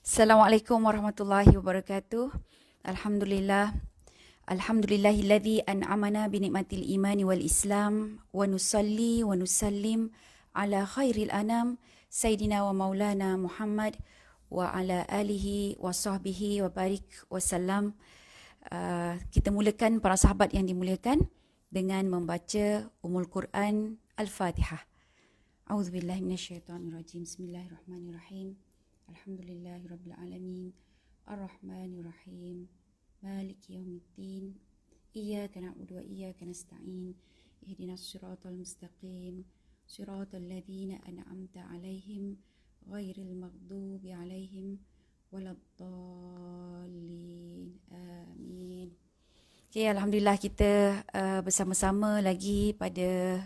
Assalamualaikum warahmatullahi wabarakatuh. Alhamdulillah. Alhamdulillahilladzi an'amana binikmatil imani wal islam wa nusalli wa nusallim ala khairil anam Sayyidina wa maulana Muhammad wa ala alihi wa sahbihi wa barik wasallam. Kita mulakan para sahabat yang dimuliakan dengan membaca Ummul Quran Al-Fatihah. A'udzubillahi minasyaitonirrajim. Bismillahirrahmanirrahim. Alhamdulillahirabbil alamin. Ar-Rahmanir-Rahim. Maliki yaumiddin. Iyyaka na'budu wa iyyaka nasta'in. Ihdinas siratal mustaqim. Siratal ladzina an'amta 'alaihim ghairil maghdubi 'alaihim waladdallin. Amin. Okay, Alhamdulillah kita bersama-sama lagi pada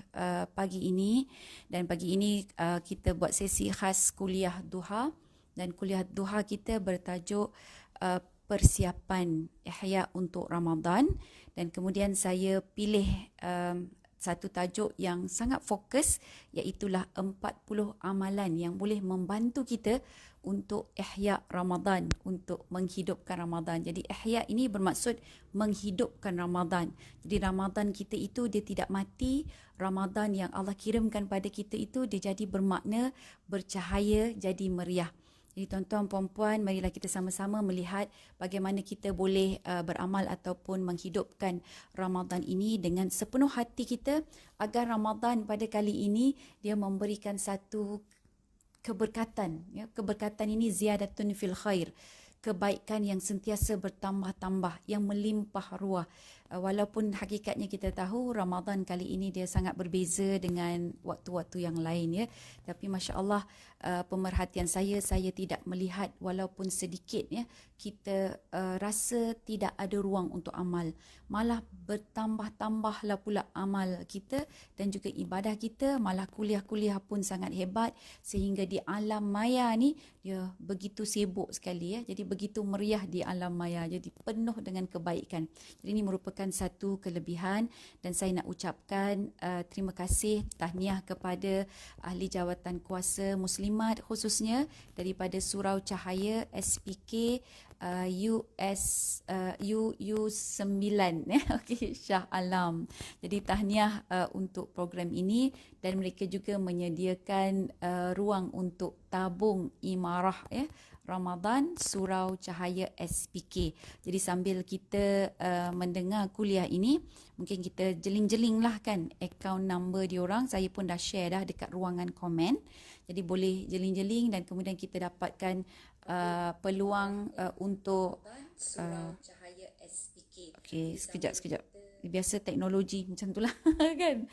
pagi ini, dan pagi ini kita buat sesi khas kuliah duha, dan kuliah duha kita bertajuk persiapan ihya untuk Ramadan, dan kemudian saya pilih satu tajuk yang sangat fokus, iaitulah 40 amalan yang boleh membantu kita untuk ihya Ramadan, untuk menghidupkan Ramadan. Jadi ihya ini bermaksud menghidupkan Ramadan. Jadi Ramadan kita itu dia tidak mati. Ramadan yang Allah kirimkan pada kita itu dia jadi bermakna, bercahaya, jadi meriah. Jadi tuan-tuan, puan-puan, marilah kita sama-sama melihat bagaimana kita boleh beramal ataupun menghidupkan Ramadan ini dengan sepenuh hati kita, agar Ramadan pada kali ini dia memberikan satu keberkatan. Ya, keberkatan ini ziyadatun fil khair, kebaikan yang sentiasa bertambah-tambah, yang melimpah ruah. Walaupun hakikatnya kita tahu Ramadan kali ini dia sangat berbeza dengan waktu-waktu yang lain, ya. Tapi masya-Allah, pemerhatian saya tidak melihat walaupun sedikit, ya, kita rasa tidak ada ruang untuk amal. Malah bertambah-tambahlah pula amal kita dan juga ibadah kita, malah kuliah-kuliah pun sangat hebat, sehingga di alam maya ni dia begitu sibuk sekali, ya. Jadi begitu meriah di alam maya, jadi penuh dengan kebaikan. Jadi ini merupakan satu kelebihan, dan saya nak ucapkan terima kasih, tahniah kepada ahli jawatan kuasa muslimat, khususnya daripada Surau Cahaya SPK UU9 okay, Shah Alam. Jadi tahniah untuk program ini, dan mereka juga menyediakan ruang untuk tabung imarah, ya, Ramadan Surau Cahaya SPK. Jadi sambil kita mendengar kuliah ini, mungkin kita jeling-jeling lah kan account number diorang. Saya pun dah share dah dekat ruangan komen. Jadi boleh jeling-jeling, dan kemudian kita dapatkan peluang untuk okay, sekejap. Biasa teknologi macam tu lah kan.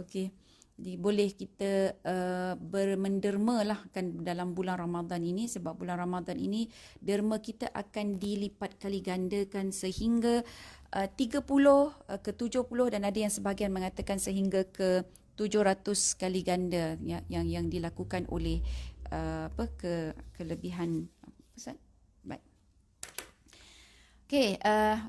Okay. Jadi boleh kita bermenderma lah kan dalam bulan Ramadan ini, sebab bulan Ramadan ini derma kita akan dilipat kali gandakan sehingga 30 ke 70, dan ada yang sebahagian mengatakan sehingga ke 700 kali ganda, ya, yang dilakukan oleh kelebihan Ustaz. Baik. Okey,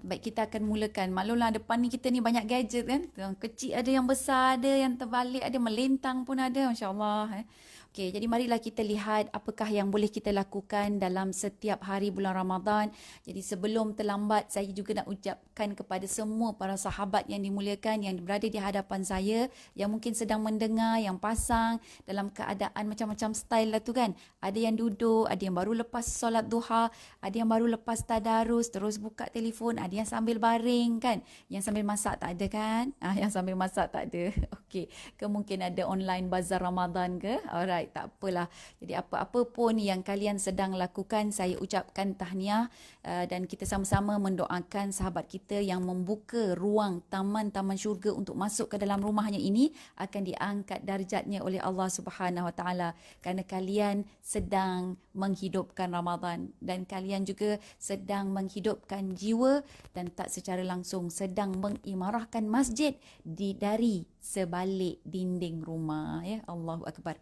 baik, kita akan mulakan. Maklumlah depan ni kita ni banyak gadget kan. Yang kecil ada, yang besar ada, yang terbalik ada, melintang pun ada, masya-Allah. Okey, jadi marilah kita lihat apakah yang boleh kita lakukan dalam setiap hari bulan Ramadan. Jadi sebelum terlambat, saya juga nak ucapkan kepada semua para sahabat yang dimuliakan, yang berada di hadapan saya, yang mungkin sedang mendengar, yang pasang dalam keadaan macam-macam style lah tu kan. Ada yang duduk, ada yang baru lepas solat duha, ada yang baru lepas tadarus, terus buka telefon, ada yang sambil baring kan. Yang sambil masak tak ada kan? Yang sambil masak tak ada. Okey, ke mungkin ada online bazar Ramadan ke? Alright, tak apalah. Jadi apa-apa pun yang kalian sedang lakukan, saya ucapkan tahniah, dan kita sama-sama mendoakan sahabat kita yang membuka ruang taman-taman syurga untuk masuk ke dalam rumahnya ini akan diangkat darjatnya oleh Allah Subhanahu Wa Taala, kerana kalian sedang menghidupkan Ramadan, dan kalian juga sedang menghidupkan jiwa, dan tak secara langsung sedang mengimarahkan masjid dari sebalik dinding rumah, ya. Allahu Akbar.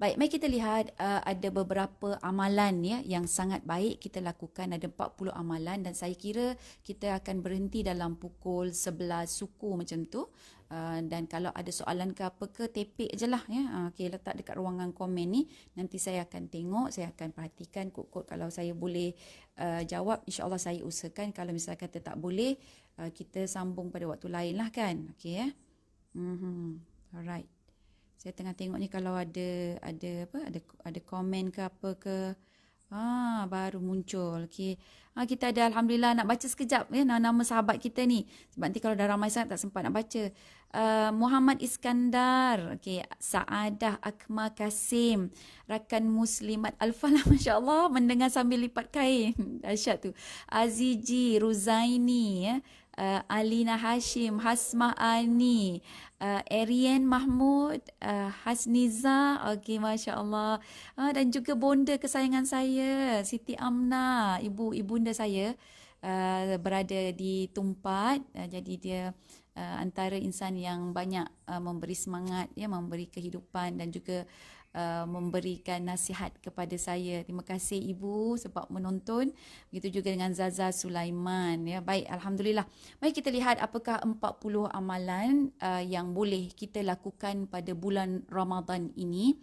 Baik, mari kita lihat ada beberapa amalan, ya, yang sangat baik kita lakukan. Ada 40 amalan dan saya kira kita akan berhenti dalam pukul 11 suku macam tu. Dan kalau ada soalan ke apa ke, tepek je lah, ya. Okey, letak dekat ruangan komen ni. Nanti saya akan tengok, saya akan perhatikan kod-kod. Kalau saya boleh jawab, insyaAllah saya usahakan. Kalau misalnya kata tak boleh, kita sambung pada waktu lain lah kan. Okey, ya. Alright. Saya tengah tengok ni kalau ada komen ke apa ke. Baru muncul. Okey. Kita ada, alhamdulillah, nak baca sekejap, ya, nama sahabat kita ni. Sebab nanti kalau dah ramai sangat tak sempat nak baca. Muhammad Iskandar, okey, Saadah Akma Kasim, rakan Muslimat Alfalah, masya-Allah, mendengar sambil lipat kain. Dahsyat tu. Aziji Ruzaini, ya. Alina Hashim, Hasmah Ani, Arian Mahmud, Hasniza, okey, Masya Allah. Dan juga bonda kesayangan saya, Siti Amna, ibunda saya, berada di Tumpat. Jadi dia antara insan yang banyak memberi semangat, ya, memberi kehidupan dan juga memberikan nasihat kepada saya. Terima kasih Ibu sebab menonton. Begitu juga dengan Zaza Sulaiman, ya. Baik, alhamdulillah. Mari kita lihat apakah 40 amalan yang boleh kita lakukan pada bulan Ramadan ini.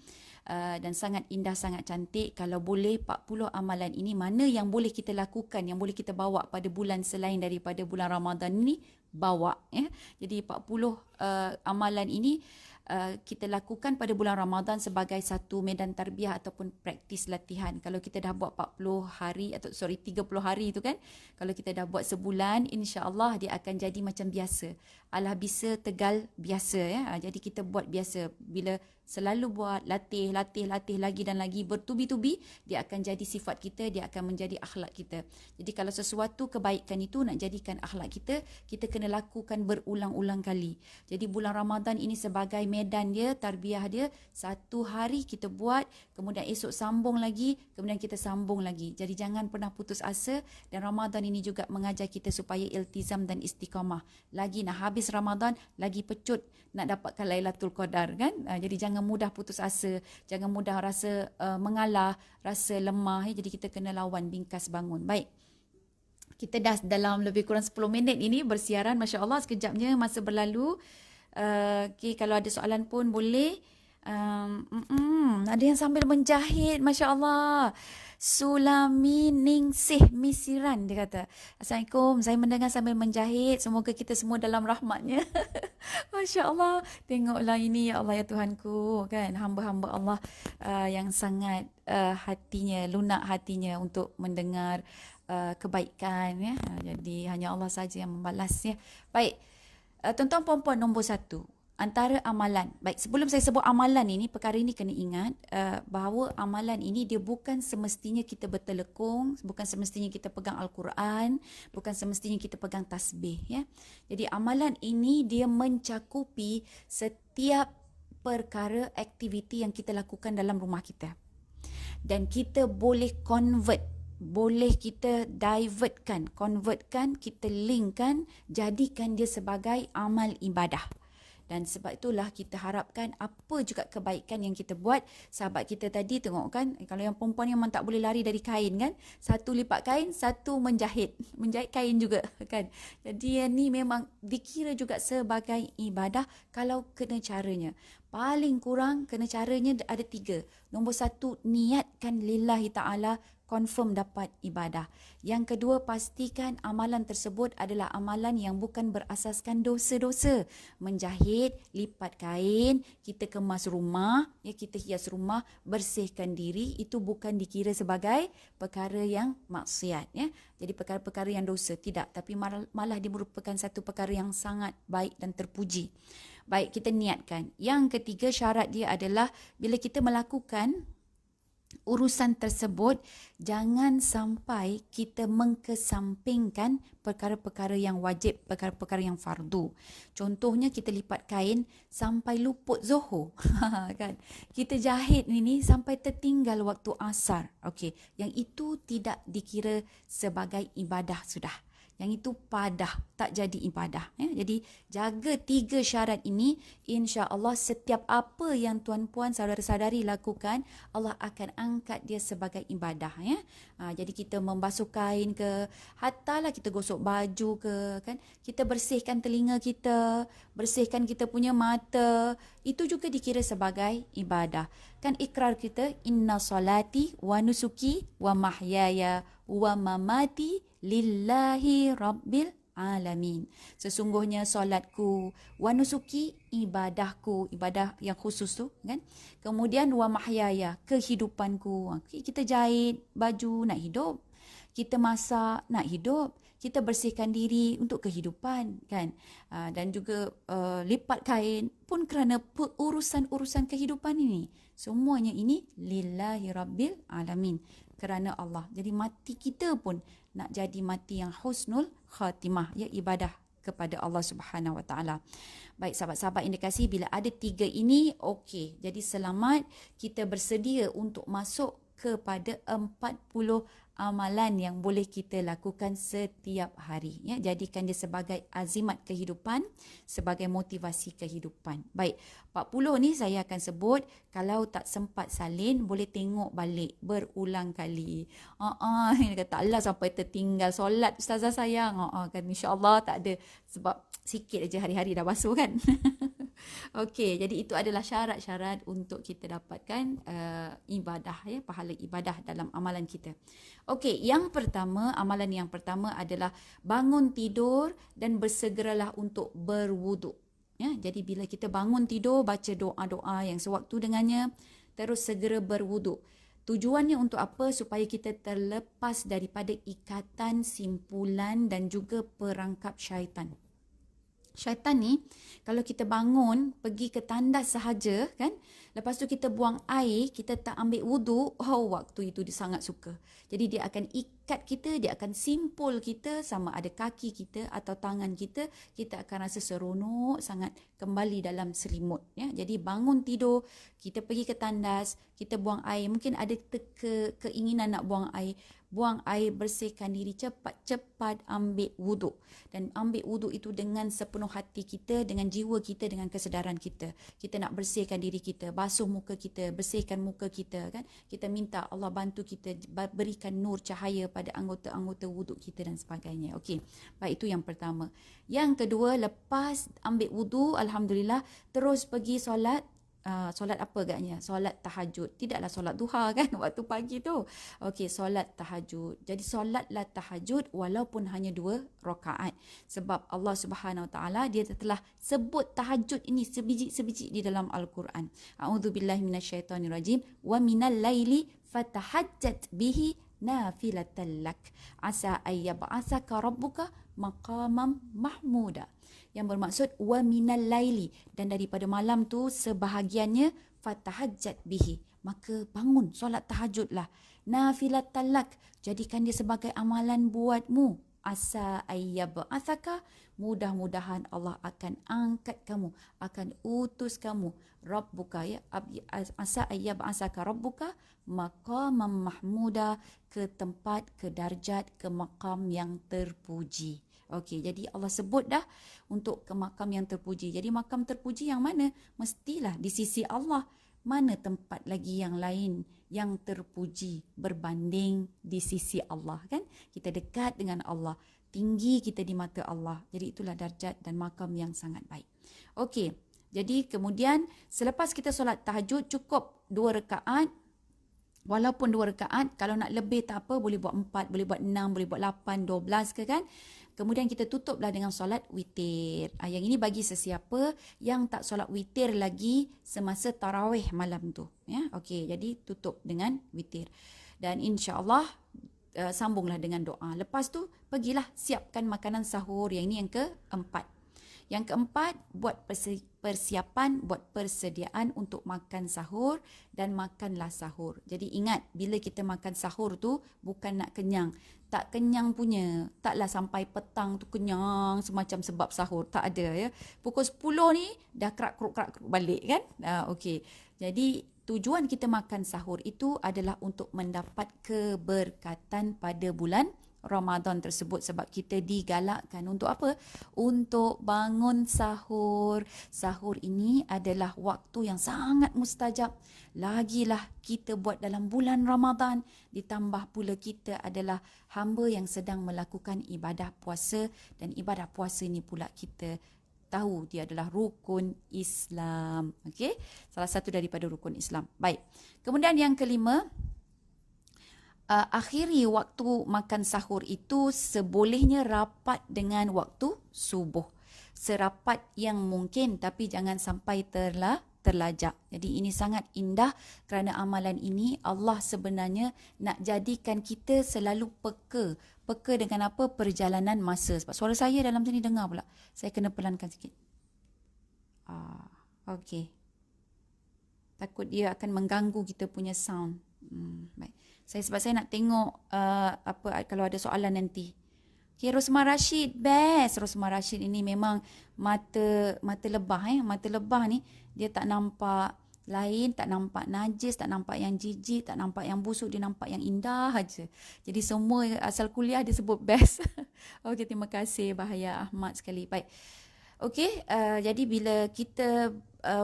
Dan sangat indah, sangat cantik. Kalau boleh 40 amalan ini, mana yang boleh kita lakukan, yang boleh kita bawa pada bulan selain daripada bulan Ramadan ini, bawa, ya. Jadi 40 amalan ini kita lakukan pada bulan Ramadan sebagai satu medan tarbiyah ataupun praktis latihan. Kalau kita dah buat 40 hari 30 hari tu kan, kalau kita dah buat sebulan, insya-Allah dia akan jadi macam biasa. Alah bisa tegal biasa, ya. Jadi kita buat biasa. Bila selalu buat latih lagi dan lagi, bertubi-tubi, dia akan jadi sifat kita, dia akan menjadi akhlak kita. Jadi kalau sesuatu kebaikan itu nak jadikan akhlak kita, kita kena lakukan berulang-ulang kali. Jadi bulan Ramadan ini sebagai medan dia, tarbiyah dia, satu hari kita buat, kemudian esok sambung lagi, kemudian kita sambung lagi. Jadi jangan pernah putus asa, dan Ramadan ini juga mengajar kita supaya iltizam dan istiqamah. Lagi nak habis Ramadan, lagi pecut nak dapatkan Lailatul Qadar, kan. Jadi jangan mudah putus asa, jangan mudah rasa mengalah, rasa lemah, ya. Jadi kita kena lawan, bingkas bangun. Baik. Kita dah dalam lebih kurang 10 minit ini bersiaran, masya-Allah, sekejapnya masa berlalu. Okay, kalau ada soalan pun boleh. Ada yang sambil menjahit, masya-Allah. Sulami Ningsih Misiran, dia kata, Assalamualaikum, saya mendengar sambil menjahit, semoga kita semua dalam rahmatnya. Masya-Allah, tengoklah ini, ya Allah, ya Tuhanku, kan, hamba-hamba Allah yang sangat hatinya, lunak hatinya untuk mendengar kebaikan, ya. Jadi hanya Allah saja yang membalas, ya. Baik, tuan-tuan puan-puan, nombor 1, antara amalan. Baik, sebelum saya sebut amalan ini, perkara ini kena ingat bahawa amalan ini dia bukan semestinya kita bertelekung, bukan semestinya kita pegang Al-Quran, bukan semestinya kita pegang tasbih, ya. Jadi amalan ini dia mencakupi setiap perkara, aktiviti yang kita lakukan dalam rumah kita. Dan kita boleh boleh kita convertkan, kita linkkan, jadikan dia sebagai amal ibadah. Dan sebab itulah kita harapkan apa juga kebaikan yang kita buat. Sahabat kita tadi tengok kan, kalau yang perempuan yang memang tak boleh lari dari kain kan, satu lipat kain, satu menjahit kain juga kan. Jadi ni memang dikira juga sebagai ibadah kalau kena caranya. Paling kurang kena caranya ada 3. Nombor 1, niatkan lillahi ta'ala, confirm dapat ibadah. Yang kedua, pastikan amalan tersebut adalah amalan yang bukan berasaskan dosa-dosa. Menjahit, lipat kain, kita kemas rumah, ya, kita hias rumah, bersihkan diri, itu bukan dikira sebagai perkara yang maksiat, ya. Jadi perkara-perkara yang dosa, tidak. Tapi malah dia merupakan satu perkara yang sangat baik dan terpuji. Baik, kita niatkan. Yang ketiga, syarat dia adalah bila kita melakukan urusan tersebut, jangan sampai kita mengkesampingkan perkara-perkara yang wajib, perkara-perkara yang fardu. Contohnya kita lipat kain sampai luput Zuhur. Kan? Kita jahit ini sampai tertinggal waktu asar. Okey, yang itu tidak dikira sebagai ibadah sudah. Yang itu padah, tak jadi ibadah. Jadi jaga 3 syarat ini, insya-Allah setiap apa yang tuan-puan saudara-saudari lakukan, Allah akan angkat dia sebagai ibadah. Jadi kita membasuh kain ke, hatalah kita gosok baju ke, kan? Kita bersihkan telinga kita, bersihkan kita punya mata, itu juga dikira sebagai ibadah. Kan ikrar kita, inna salati wa nusuki wa mahyaya wa mamati lillahi rabbil alamin. Sesungguhnya solatku, wa nusuki ibadahku, ibadah yang khusus tu kan. Kemudian wa mahyaya, kehidupanku. Kita jahit baju nak hidup. Kita masak nak hidup. Kita bersihkan diri untuk kehidupan kan. Dan juga lipat kain pun kerana urusan-urusan kehidupan ini. Semuanya ini lillahi rabbil alamin, kerana Allah. Jadi mati kita pun nak jadi mati yang husnul khatimah, ya, ibadah kepada Allah Subhanahu Wa Taala. Baik sahabat-sahabat yang dikasihi, bila ada 3 ini okey. Jadi selamat, kita bersedia untuk masuk kepada 40 amalan yang boleh kita lakukan setiap hari. Ya, jadikan dia sebagai azimat kehidupan, sebagai motivasi kehidupan. Baik, 40 ni saya akan sebut. Kalau tak sempat salin, boleh tengok balik berulang kali. Ini kata taklah sampai tertinggal solat ustazah sayang. Kan insya-Allah tak ada, sebab sikit aja hari-hari dah basuh kan. Okey, jadi itu adalah syarat-syarat untuk kita dapatkan ibadah, ya, pahala ibadah dalam amalan kita. Okey, amalan yang pertama adalah bangun tidur dan bersegeralah untuk berwuduk. Ya, jadi bila kita bangun tidur, baca doa-doa yang sewaktu dengannya, terus segera berwuduk. Tujuannya untuk apa? Supaya kita terlepas daripada ikatan, simpulan dan juga perangkap syaitan. Syaitan ni, kalau kita bangun, pergi ke tandas sahaja, kan? Lepas tu kita buang air, kita tak ambil wuduk, waktu itu dia sangat suka. Jadi dia akan ikat kita, dia akan simpul kita, sama ada kaki kita atau tangan kita, kita akan rasa seronok sangat kembali dalam selimut. Ya? Jadi bangun tidur, kita pergi ke tandas, kita buang air, mungkin ada keinginan nak buang air, bersihkan diri, cepat-cepat ambil wuduk. Dan ambil wuduk itu dengan sepenuh hati kita, dengan jiwa kita, dengan kesedaran kita. Kita nak bersihkan diri kita, basuh muka kita, bersihkan muka kita, kan? Kita minta Allah bantu kita, berikan nur cahaya pada anggota-anggota wuduk kita dan sebagainya. Okey. Baik, itu yang pertama. Yang kedua, lepas ambil wuduk, alhamdulillah, terus pergi solat. Solat apa agaknya? Solat tahajud. Tidaklah solat duha kan waktu pagi tu. Okey, solat tahajud. Jadi solatlah tahajud walaupun hanya 2 rakaat. Sebab Allah Subhanahu Wa Taala dia telah sebut tahajud ini sebiji-sebiji di dalam Al-Quran. A'udzubillahi minasyaitonirrajim. Wa minal laili fatahajjat bihi nafilatan lak. Asa ayyab'asaka rabbuka maqamam mahmuda. Yang bermaksud wa minal laili, dan daripada malam tu sebahagiannya fatahajjat bihi, maka bangun solat tahajudlah. Nafilatan lak, jadikan dia sebagai amalan buatmu. Asa ayyab'asaka, mudah-mudahan Allah akan angkat kamu, akan utus kamu, rabbuka, ya, asa ayyab'asaka rabbuka maqamam mahmuda, ke tempat, ke darjat, ke maqam yang terpuji. Okey, jadi Allah sebut dah untuk ke makam yang terpuji. Jadi makam terpuji yang mana? Mestilah di sisi Allah. Mana tempat lagi yang lain yang terpuji berbanding di sisi Allah, kan? Kita dekat dengan Allah, tinggi kita di mata Allah. Jadi itulah darjat dan makam yang sangat baik. Okey, jadi kemudian selepas kita solat tahajud, cukup 2 rakaat. Walaupun 2 rakaat, kalau nak lebih tak apa, boleh buat 4, boleh buat 6, boleh buat 8, 12 ke, kan? Kemudian kita tutuplah dengan solat witir. Yang ini bagi sesiapa yang tak solat witir lagi semasa tarawih malam tu. Ya, okey, jadi tutup dengan witir. Dan insya-Allah sambunglah dengan doa. Lepas tu pergilah siapkan makanan sahur. Yang ini yang keempat. Yang keempat, buat persiapan, buat persediaan untuk makan sahur dan makanlah sahur. Jadi ingat, bila kita makan sahur tu bukan nak kenyang. Tak kenyang punya. Taklah sampai petang tu kenyang semacam sebab sahur. Tak ada, ya. Pukul 10 ni dah kerak-keruk balik, kan? Okey. Jadi tujuan kita makan sahur itu adalah untuk mendapat keberkatan pada bulan Ramadan tersebut, sebab kita digalakkan untuk apa? Untuk bangun sahur. Sahur ini adalah waktu yang sangat mustajab. Lagilah kita buat dalam bulan Ramadan, ditambah pula kita adalah hamba yang sedang melakukan ibadah puasa, dan ibadah puasa ni pula kita tahu dia adalah rukun Islam. Okey, salah satu daripada rukun Islam. Baik. Kemudian yang kelima, akhiri waktu makan sahur itu sebolehnya rapat dengan waktu subuh. Serapat yang mungkin, tapi jangan sampai terlajak. Jadi ini sangat indah kerana amalan ini Allah sebenarnya nak jadikan kita selalu peka. Peka dengan apa? Perjalanan masa. Sebab suara saya dalam sini dengar pula. Saya kena pelankan sikit. Okey. Takut dia akan mengganggu kita punya sound. Baik. Sebab saya nak tengok apa kalau ada soalan nanti. Okay, Rosmah Rashid, best. Rosmah Rashid ini memang mata lebah. Mata lebah ni dia tak nampak lain, tak nampak najis, tak nampak yang jijik, tak nampak yang busuk, dia nampak yang indah aja. Jadi semua asal kuliah dia sebut best. Okey, terima kasih Bahaya Ahmad sekali. Baik. Okey, jadi bila kita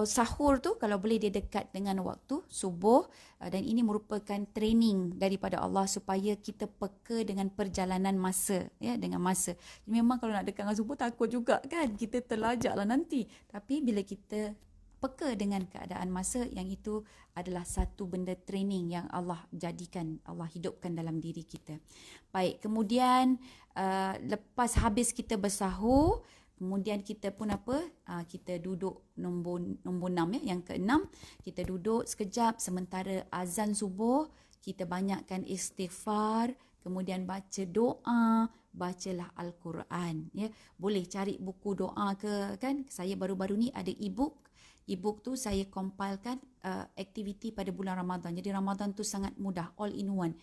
sahur tu kalau boleh dia dekat dengan waktu subuh, dan ini merupakan training daripada Allah supaya kita peka dengan perjalanan masa, ya, dengan masa. Memang kalau nak dekat dengan subuh takut juga kan, kita terlajaklah nanti. Tapi bila kita peka dengan keadaan masa, yang itu adalah satu benda training yang Allah jadikan, Allah hidupkan dalam diri kita. Baik, kemudian lepas habis kita bersahur, kemudian kita pun apa? Kita duduk nombor 6 ya, yang ke-6. Kita duduk sekejap sementara azan subuh, kita banyakkan istighfar, kemudian baca doa, bacalah Al-Quran ya. Boleh cari buku doa ke kan? Saya baru-baru ni ada e-book. E-book tu saya compilekan aktiviti pada bulan Ramadan. Jadi Ramadan tu sangat mudah, all in one.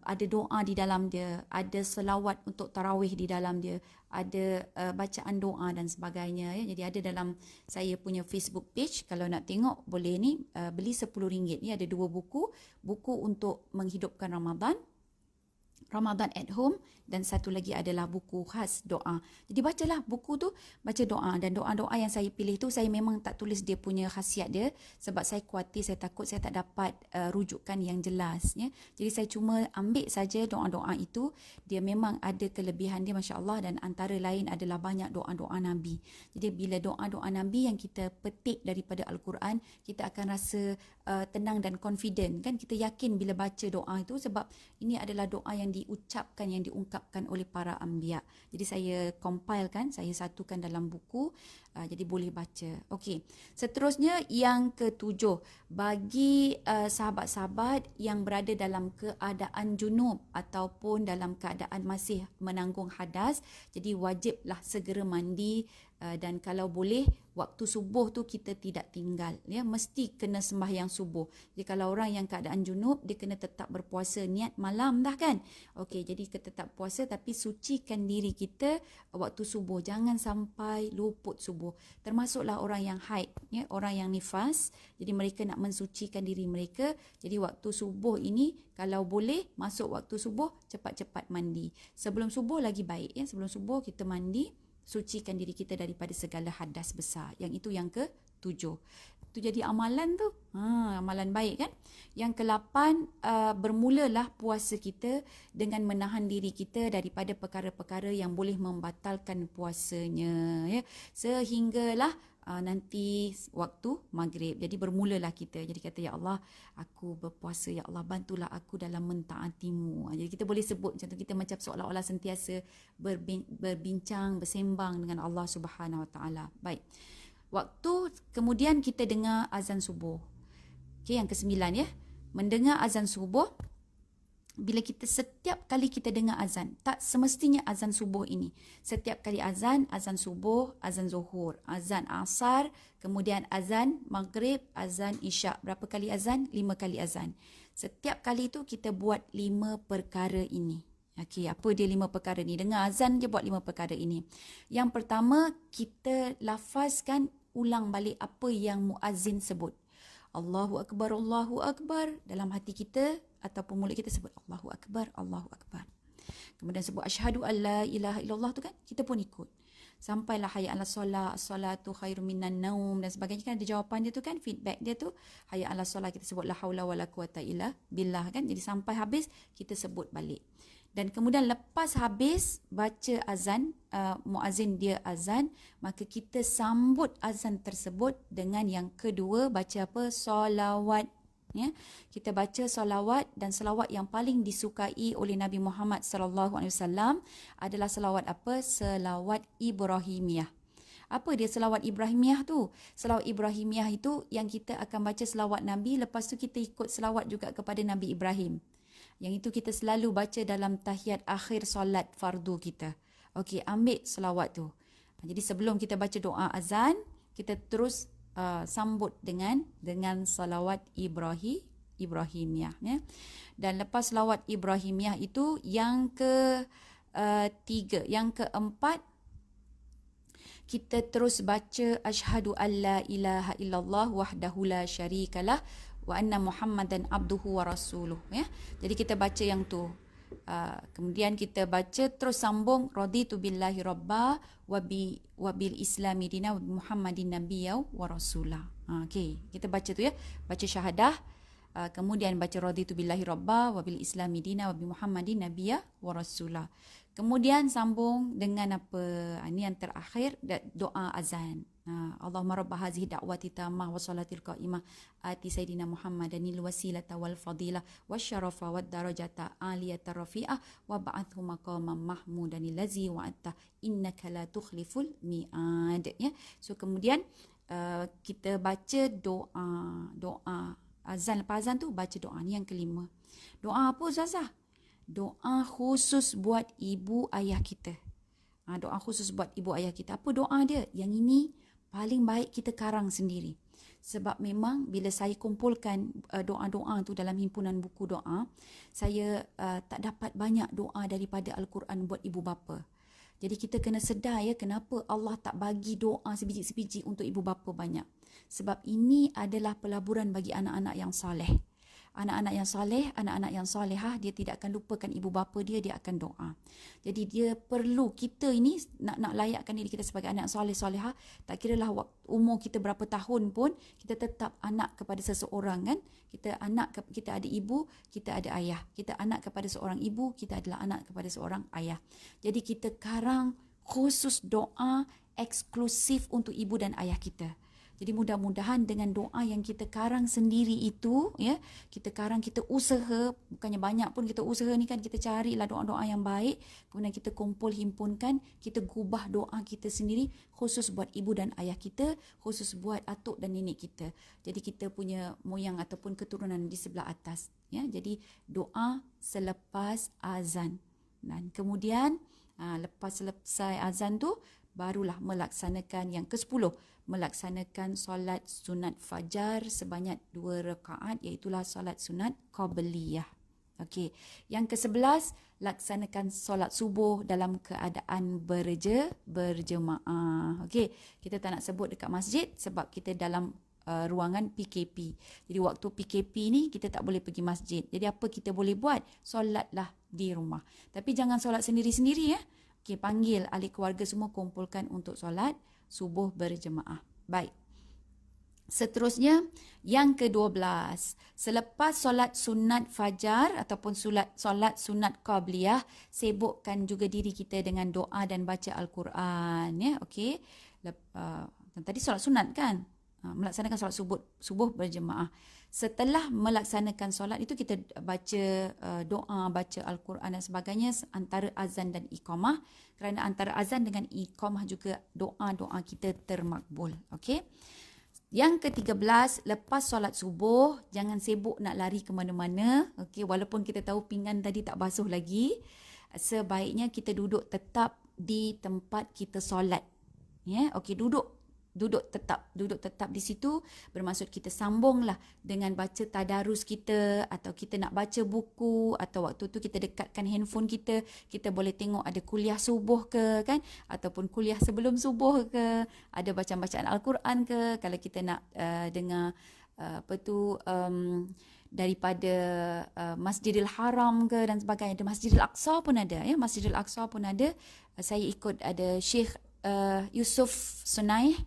Ada doa di dalam dia, ada selawat untuk tarawih di dalam dia, ada bacaan doa dan sebagainya ya. Jadi ada dalam saya punya Facebook page, kalau nak tengok boleh ni, beli RM10 ni, ada 2 buku untuk menghidupkan Ramadan at home, dan satu lagi adalah buku khas doa. Jadi bacalah buku tu, baca doa, dan doa-doa yang saya pilih tu saya memang tak tulis dia punya khasiat dia, sebab saya khawatir, saya takut saya tak dapat rujukan yang jelas ya. Jadi saya cuma ambil saja doa-doa itu, dia memang ada kelebihan dia masya-Allah, dan antara lain adalah banyak doa-doa Nabi. Jadi bila doa-doa Nabi yang kita petik daripada Al-Quran, kita akan rasa tenang dan confident kan, kita yakin bila baca doa itu, sebab ini adalah doa yang diucapkan, yang diungkapkan oleh para anbiya. Jadi saya compilekan, saya satukan dalam buku, jadi boleh baca. Okey. Seterusnya yang ke-7, bagi sahabat-sahabat yang berada dalam keadaan junub ataupun dalam keadaan masih menanggung hadas, jadi wajiblah segera mandi, dan kalau boleh waktu subuh tu kita tidak tinggal ya, mesti kena sembahyang subuh. Jadi kalau orang yang keadaan junub, dia kena tetap berpuasa, niat malam dah kan. Okey, jadi kita tetap puasa tapi sucikan diri kita waktu subuh, jangan sampai luput subuh. Termasuklah orang yang haid ya, orang yang nifas, jadi mereka nak mensucikan diri mereka. Jadi waktu subuh ini kalau boleh masuk waktu subuh, cepat-cepat mandi. Sebelum subuh lagi baik ya, sebelum subuh kita mandi, sucikan diri kita daripada segala hadas besar. Yang itu yang ke-7. Itu jadi amalan tu. Amalan baik kan? Yang ke-8, bermulalah puasa kita dengan menahan diri kita daripada perkara-perkara yang boleh membatalkan puasanya ya. Sehinggalah nanti waktu maghrib. Jadi bermulalah kita. Jadi kata, ya Allah, aku berpuasa, ya Allah bantulah aku dalam mentaatimu. Jadi kita boleh sebut macam tu, kita macam seolah-olah sentiasa berbincang, bersembang dengan Allah Subhanahu Wa Taala. Baik. Waktu kemudian kita dengar azan subuh. Okey, yang ke-9 ya. Mendengar azan subuh. Bila setiap kali kita dengar azan, tak semestinya azan subuh ini. Setiap kali azan subuh, azan zuhur, azan asar, kemudian azan maghrib, azan isyak. Berapa kali azan? 5 kali azan. Setiap kali tu kita buat 5 perkara ini. Okey, apa dia 5 perkara ni? Dengar azan je buat 5 perkara ini. Yang pertama, kita lafazkan ulang balik apa yang muazzin sebut. Allahu Akbar, Allahu Akbar. Dalam hati kita ataupun mulut kita sebut Allahu Akbar, Allahu Akbar. Kemudian sebut asyhadu alla ilaha illallah tu kan, kita pun ikut. Sampailah hayya 'alas solat, as-salatu khairum minan naum dan sebagainya kan, ada jawapan dia tu kan, feedback dia tu, hayya 'alas solat kita sebut la haula wala quwata illa billah kan. Jadi sampai habis kita sebut balik. Dan kemudian lepas habis baca azan, muazzin dia azan, maka kita sambut azan tersebut dengan yang kedua baca apa? Solawat. Ya, kita baca solawat, dan selawat yang paling disukai oleh Nabi Muhammad sallallahu alaihi wasallam adalah selawat apa? Selawat Ibrahimiyah. Apa dia selawat Ibrahimiyah tu? Selawat Ibrahimiyah itu yang kita akan baca selawat Nabi, lepas tu kita ikut selawat juga kepada Nabi Ibrahim. Yang itu kita selalu baca dalam tahiyat akhir solat fardu kita. Okey, ambil selawat tu. Jadi sebelum kita baca doa azan, kita terus sambut dengan salawat Ibrahimiyah, ya. Dan lepas salawat Ibrahimiyah itu yang yang keempat, kita terus baca asyhadu alla ilaha illallah wahdahu la syarikalah wa anna muhammadan abduhu wa rasuluh, ya. Jadi kita baca yang tu. Kemudian kita baca terus sambung raditu billahi rabba wa bil islami dina wa muhammadin nabiyya wa rasulah. Okey, kita baca tu, ya. Baca syahadah, kemudian baca raditu billahi rabba wa bil islami dina wa bi muhammadin nabiyya wa rasulah. Kemudian sambung dengan apa? Ini yang terakhir, doa azan. Allahumma rabb hazihi da'wati tammah wa salatil qa'imah ati sayyidina Muhammadanil wasilata wal fadilah wasyarafa wad darajata aliyata rafi'ah wa ba'athu maqaman mahmudanil lazi wa'atta innaka la tukhliful mi'ad, ya. So kemudian kita baca doa azan. Lepas azan tu baca doa. Ni yang kelima. Doa apa Ustazah? Doa khusus buat ibu ayah kita. Doa khusus buat ibu ayah kita. Apa doa dia? Yang ini paling baik kita karang sendiri. Sebab memang bila saya kumpulkan doa-doa tu dalam himpunan buku doa, saya tak dapat banyak doa daripada Al-Quran buat ibu bapa. Jadi kita kena sedar, ya, kenapa Allah tak bagi doa sebiji-sebiji untuk ibu bapa banyak. Sebab ini adalah pelaburan bagi anak-anak yang soleh. Anak-anak yang soleh, anak-anak yang solehah, dia tidak akan lupakan ibu bapa dia, dia akan doa. Jadi dia perlu, kita ini nak layakkan diri kita sebagai anak soleh, solehah, tak kira lah umur kita berapa tahun pun, kita tetap anak kepada seseorang, kan. Kita ada ibu, kita ada ayah. Kita anak kepada seorang ibu, kita adalah anak kepada seorang ayah. Jadi kita karang khusus doa eksklusif untuk ibu dan ayah kita. Jadi mudah-mudahan dengan doa yang kita karang sendiri itu, ya, kita karang, kita usaha, bukannya banyak pun kita usaha ni kan, kita carilah doa-doa yang baik, kemudian kita kumpul, himpunkan, kita gubah doa kita sendiri khusus buat ibu dan ayah kita, khusus buat atuk dan nenek kita. Jadi kita punya moyang ataupun keturunan di sebelah atas, ya. Jadi doa selepas azan. Dan kemudian lepas selesai azan tu, barulah melaksanakan yang ke-10, melaksanakan solat sunat fajar sebanyak 2 rakaat, iaitulah solat sunat qabliyah. Okey. Yang ke-11, laksanakan solat subuh dalam keadaan berjemaah. Okey. Kita tak nak sebut dekat masjid sebab kita dalam ruangan PKP. Jadi waktu PKP ni kita tak boleh pergi masjid. Jadi apa kita boleh buat? Solatlah di rumah. Tapi jangan solat sendiri-sendiri, ya. Okey, panggil ahli keluarga semua, kumpulkan untuk solat subuh berjemaah. Baik. Seterusnya, yang ke-12. Selepas solat sunat fajar ataupun solat sunat qabliyah, sibukkan juga diri kita dengan doa dan baca Al-Quran, ya. Okey. Tadi solat sunat kan? Melaksanakan solat subuh berjemaah. Setelah melaksanakan solat itu, kita baca doa, baca Al-Quran dan sebagainya antara azan dan iqamah. Kerana antara azan dengan iqamah juga doa-doa kita termakbul. Okey. Yang ke-13, lepas solat subuh, jangan sibuk nak lari ke mana-mana. Okey, walaupun kita tahu pinggan tadi tak basuh lagi, sebaiknya kita duduk tetap di tempat kita solat. Ya, okey, duduk tetap di situ, bermaksud kita sambunglah dengan baca tadarus kita, atau kita nak baca buku, atau waktu tu kita dekatkan handphone kita boleh tengok ada kuliah subuh ke, kan, ataupun kuliah sebelum subuh ke, ada bacaan-bacaan Al-Quran ke, kalau kita nak dengar daripada Masjidil Haram ke dan sebagainya. Ada Masjidil Aqsa pun ada, ya. Masjidil Aqsa pun ada. Saya ikut ada Syekh Yusuf Sunaih,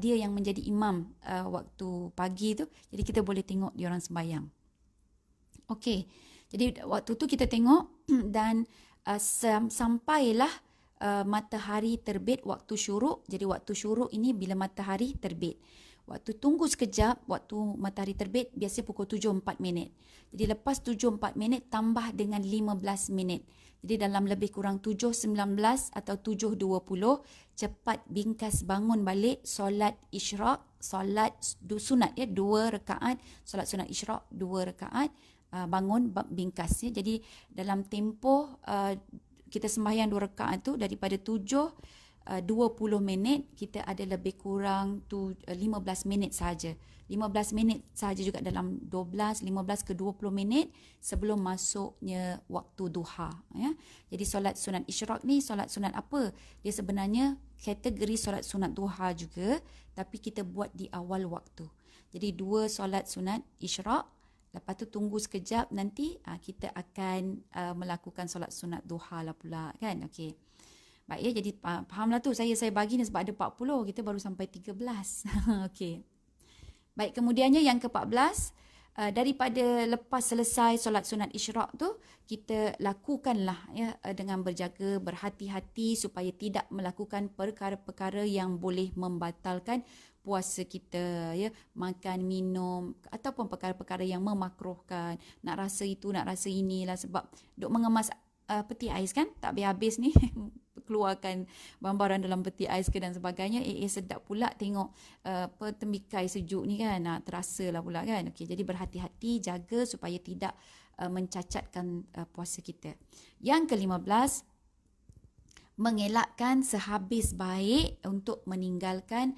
dia yang menjadi imam waktu pagi tu. Jadi kita boleh tengok dia orang sembahyang. Okey. Jadi waktu tu kita tengok dan sampailah matahari terbit waktu syuruk. Jadi waktu syuruk ini bila matahari terbit. Waktu tunggu sekejap, waktu matahari terbit biasa pukul 7.04 minit. Jadi lepas 7.04 minit tambah dengan 15 minit. Jadi dalam lebih kurang 7.19 atau 7.20 cepat bingkas bangun balik solat isyraq, solat sunat, ya, 2 rakaat, solat sunat isyraq 2 rakaat, bangun bingkas, ya. Jadi dalam tempoh kita sembahyang 2 rakaat tu daripada 20 minit, kita ada lebih kurang 15 minit saja. 15 minit saja juga dalam 15 ke 20 minit sebelum masuknya waktu duha, ya. Jadi solat sunat isyraq ni solat sunat apa? Dia sebenarnya kategori solat sunat duha juga, tapi kita buat di awal waktu. Jadi 2 solat sunat isyraq, lepas tu tunggu sekejap, nanti kita akan melakukan solat sunat duha lah pula, kan? Okey. Baik, ya, jadi fahamlah tu, saya bagi ni sebab ada 40, kita baru sampai 13. Okey. Baik, kemudiannya yang ke-14, daripada lepas selesai solat sunat isyraq tu, kita lakukanlah, ya, dengan berjaga, berhati-hati supaya tidak melakukan perkara-perkara yang boleh membatalkan puasa kita, ya, makan, minum ataupun perkara-perkara yang memakruhkan, nak rasa itu, nak rasa inilah, sebab duk mengemas peti ais kan, tak habis-habis ni keluarkan bambaran dalam peti ais ke dan sebagainya. Sedap pula tengok tembikai sejuk ni kan, terasa lah pula kan. Okey, jadi berhati-hati, jaga supaya tidak mencacatkan puasa kita. Yang ke-15, mengelakkan sehabis baik untuk meninggalkan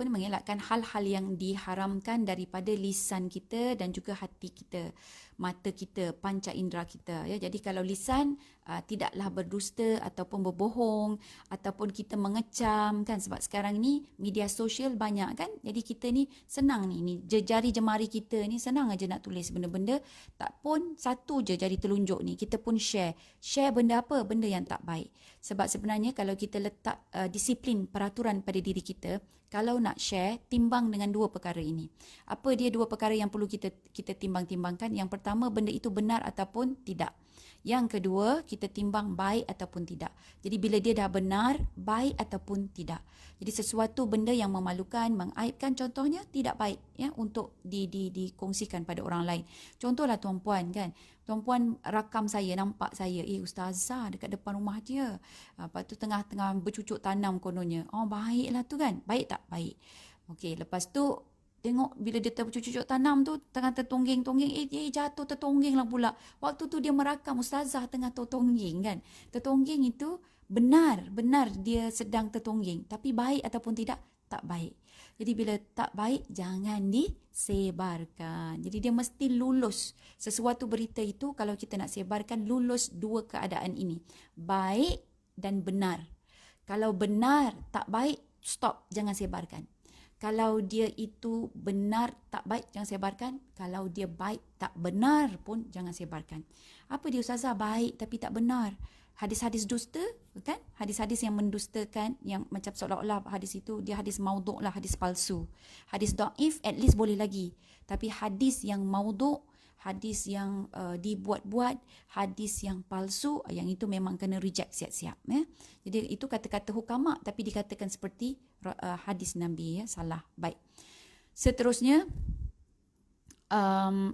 mengelakkan hal-hal yang diharamkan daripada lisan kita dan juga hati kita, mata kita, panca indera kita, ya. Jadi kalau lisan tidaklah berdusta ataupun berbohong ataupun kita mengecam, kan, sebab sekarang ni media sosial banyak kan. Jadi kita ni senang ni jari jemari kita ni senang aja nak tulis benda-benda, tak pun satu je jari telunjuk ni kita pun share benda apa, benda yang tak baik. Sebab sebenarnya kalau kita letak disiplin peraturan pada diri kita, kalau nak share, timbang dengan 2 perkara ini. Apa dia 2 perkara yang perlu kita timbang-timbangkan? Yang pertama, benda itu benar ataupun tidak. Yang kedua, kita timbang baik ataupun tidak. Jadi bila dia dah benar, baik ataupun tidak. Jadi sesuatu benda yang memalukan, mengaibkan contohnya tidak baik, ya, untuk dikongsikan pada orang lain. Contohlah tuan-puan kan, tuan-puan rakam saya, nampak saya, ustazah dekat depan rumah dia. Lepas tu tengah-tengah bercucuk tanam kononnya. Oh, baiklah tu kan. Baik tak? Baik. Okey, lepas tu tengok bila dia bercucuk tanam tu tengah tertongging-tongging, jatuh tertongging lah pula. Waktu tu dia merakam ustazah tengah tertongging kan. Tertongging itu benar dia sedang tertongging. Tapi baik ataupun tidak? Tak baik. Jadi bila tak baik, jangan disebarkan. Jadi dia mesti lulus. Sesuatu berita itu kalau kita nak sebarkan, lulus 2 keadaan ini. Baik dan benar. Kalau benar tak baik, stop, jangan sebarkan. Kalau dia itu benar tak baik, jangan sebarkan. Kalau dia baik tak benar pun jangan sebarkan. Apa dia ustazah? Baik tapi tak benar. Hadis-hadis dusta, kan? Hadis-hadis yang mendustakan, yang macam seolah-olah hadis itu dia hadis maudhu' lah, hadis palsu. Hadis dhaif at least boleh lagi. Tapi hadis yang maudhu', hadis yang dibuat-buat, hadis yang palsu, yang itu memang kena reject siap-siap, ya. Jadi itu kata-kata hukama tapi dikatakan seperti hadis Nabi, ya, salah. Baik. Seterusnya,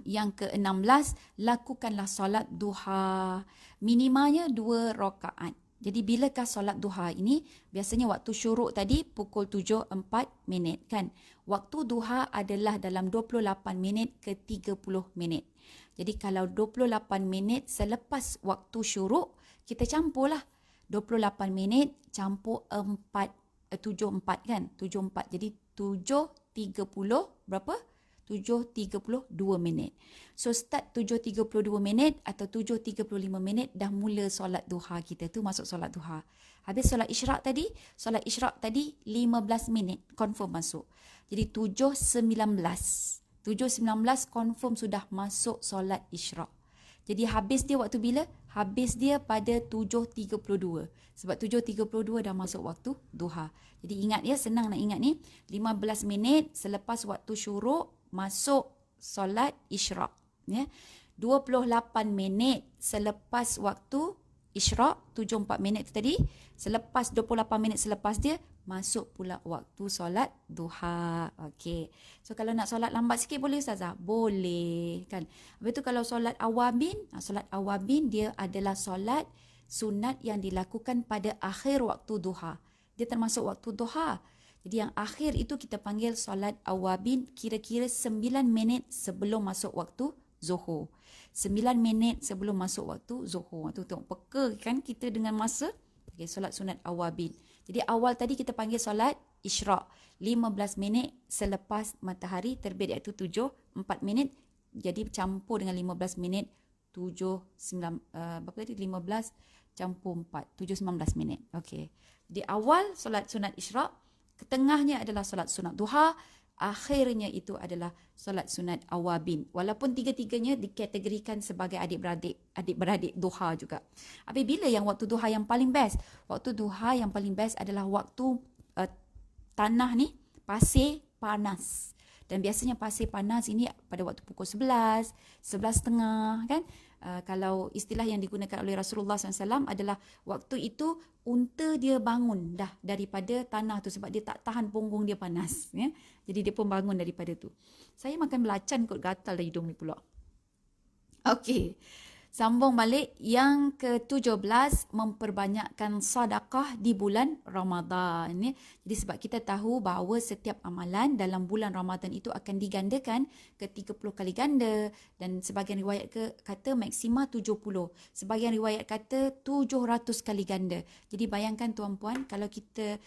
yang ke-16, lakukanlah solat duha, minimanya 2 rakaat. Jadi bilakah solat duha ini? Biasanya waktu syuruk tadi pukul 7.04 minit kan. Waktu duha adalah dalam 28 minit ke 30 minit. Jadi kalau 28 minit selepas waktu syuruk, kita campurlah 28 minit campur 74 kan. 74. Jadi 7.30 berapa? 7.32 minit. So start 7.32 minit atau 7.35 minit dah mula solat duha kita tu, masuk solat duha. Habis solat isyraq tadi 15 minit confirm masuk. Jadi 7.19 7.19 confirm sudah masuk solat isyraq. Jadi habis dia waktu bila? Habis dia pada 7.32. Sebab 7.32 dah masuk waktu duha. Jadi ingat ya, senang nak ingat ni. 15 minit selepas waktu syuruk masuk solat isyraq. Ya. 28 minit selepas waktu isyraq, 74 minit tu tadi. Selepas 28 minit selepas dia, masuk pula waktu solat duha. Okey. So kalau nak solat lambat sikit boleh Ustazah? Boleh kan. Habis tu kalau solat awabin dia adalah solat sunat yang dilakukan pada akhir waktu duha. Dia termasuk waktu duha. Jadi yang akhir itu kita panggil solat awabin kira-kira 9 minit sebelum masuk waktu zuhur. 9 minit sebelum masuk waktu zuhur. Tu tengok peka kan kita dengan masa. Okay, solat sunat awabin. Jadi awal tadi kita panggil solat isyraq. 15 minit selepas matahari terbit, iaitu 4 minit. Jadi campur dengan 15 minit 9 berapa tadi? 15 campur 4, 19 minit. Okey. Di awal solat sunat isyraq, ketengahnya adalah solat sunat duha, akhirnya itu adalah solat sunat awabin. Walaupun tiga-tiganya dikategorikan sebagai adik-beradik duha juga. Apabila yang waktu duha yang paling best? Waktu duha yang paling best adalah waktu tanah ni pasir panas. Dan biasanya pasir panas ini pada waktu pukul 11, 11.30 kan. Kalau istilah yang digunakan oleh Rasulullah SAW adalah waktu itu unta dia bangun dah daripada tanah tu sebab dia tak tahan punggung dia panas. Ya? Jadi dia pun bangun daripada tu. Saya makan belacan kot gatal dah hidung ni pula. Okey. Sambung balik, yang ke-17, memperbanyakkan sedekah di bulan Ramadan. Ya. Jadi sebab kita tahu bahawa setiap amalan dalam bulan Ramadan itu akan digandakan ke 30 kali ganda, dan sebahagian riwayat kata maksima 70. Sebahagian riwayat kata 700 kali ganda. Jadi bayangkan tuan-puan, kalau kita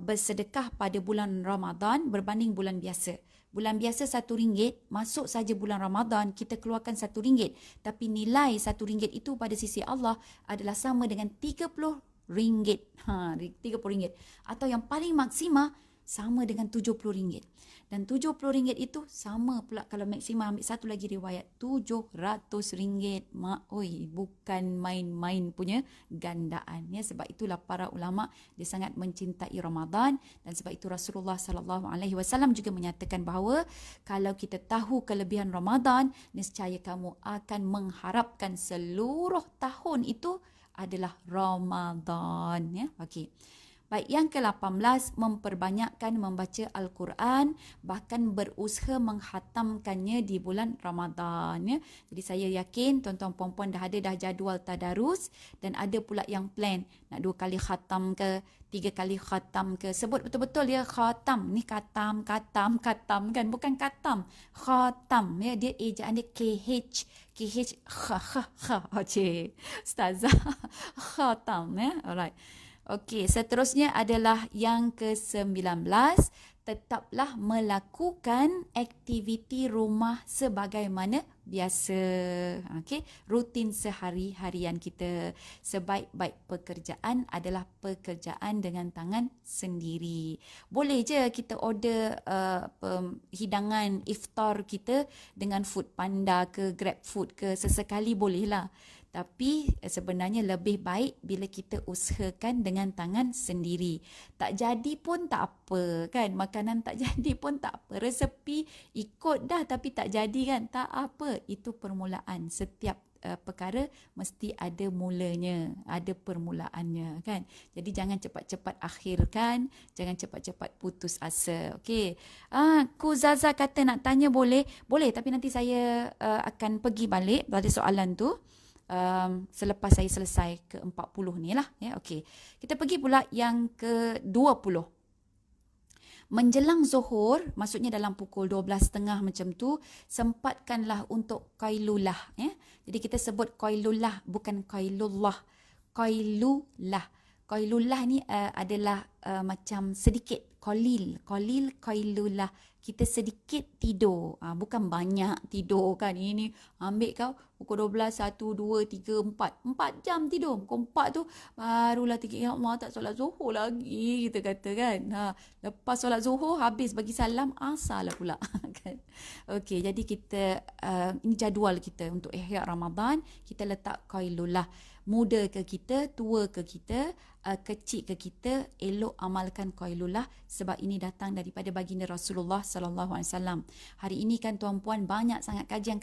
bersedekah pada bulan Ramadan berbanding bulan biasa. Bulan biasa RM1, masuk saja bulan Ramadan, kita keluarkan RM1. Tapi nilai RM1 itu pada sisi Allah adalah sama dengan RM30. RM30. Atau yang paling maksima, sama dengan RM70. Dan RM70 itu sama pula kalau maksima ambil satu lagi riwayat, RM700. Mak, oi, bukan main-main punya gandaan. Ya, sebab itulah para ulama dia sangat mencintai Ramadan, dan sebab itu Rasulullah SAW juga menyatakan bahawa kalau kita tahu kelebihan Ramadan, nescaya kamu akan mengharapkan seluruh tahun itu adalah Ramadan. Ya, okey. Baik, yang ke-18, memperbanyakkan membaca Al-Quran, bahkan berusaha menghatamkannya di bulan Ramadan. Ya. Jadi saya yakin tuan-tuan puan-puan dah jadual tadarus, dan ada pula yang plan nak 2 kali khatam ke, 3 kali khatam ke. Sebut betul-betul ya, khatam. Ni katam kan, bukan katam. Khatam. Ya, dia ejaan dia KH. Ustazah. Khatam. Ya, alright. Okey, seterusnya adalah yang ke-19, tetaplah melakukan aktiviti rumah sebagaimana biasa. Okey, rutin sehari-harian kita. Sebaik-baik pekerjaan adalah pekerjaan dengan tangan sendiri. Boleh je kita order hidangan iftar kita dengan Food Panda ke Grab Food ke, sesekali bolehlah. Tapi sebenarnya lebih baik bila kita usahakan dengan tangan sendiri. Tak jadi pun tak apa kan. Makanan tak jadi pun tak apa. Resepi ikut dah tapi tak jadi kan. Tak apa. Itu permulaan. Setiap perkara mesti ada mulanya. Ada permulaannya kan. Jadi jangan cepat-cepat akhirkan. Jangan cepat-cepat putus asa. Okey. Ku Zaza kata nak tanya boleh? Boleh, tapi nanti saya akan pergi balik pada soalan tu. Selepas saya selesai ke-40 ni lah. Ya, okey. Kita pergi pula yang ke-20. Menjelang zuhur, maksudnya dalam pukul 12.30 macam tu, sempatkanlah untuk qailulah. Ya. Jadi kita sebut qailulah, bukan qailullah. Qailulah. Qailulah ni adalah macam sedikit. Qailulah. Kita sedikit tidur. Bukan banyak tidur kan. Ini ambil kau pukul 12, 1, 2, 3, 4. 4 jam tidur. Pukul 4 tu barulah fikir, ya Allah tak solat zuhur lagi. Kita kata kan. Lepas solat zuhur habis bagi salam, asar lah pula. kan. Okey, jadi kita ini jadual kita untuk ihya Ramadan, kita letak qailullah. Muda ke kita, tua ke kita, kecil ke kita, elok amalkan qailullah sebab ini datang daripada baginda Rasulullah sallallahu alaihi wasallam. Hari ini kan tuan-puan banyak sangat kajian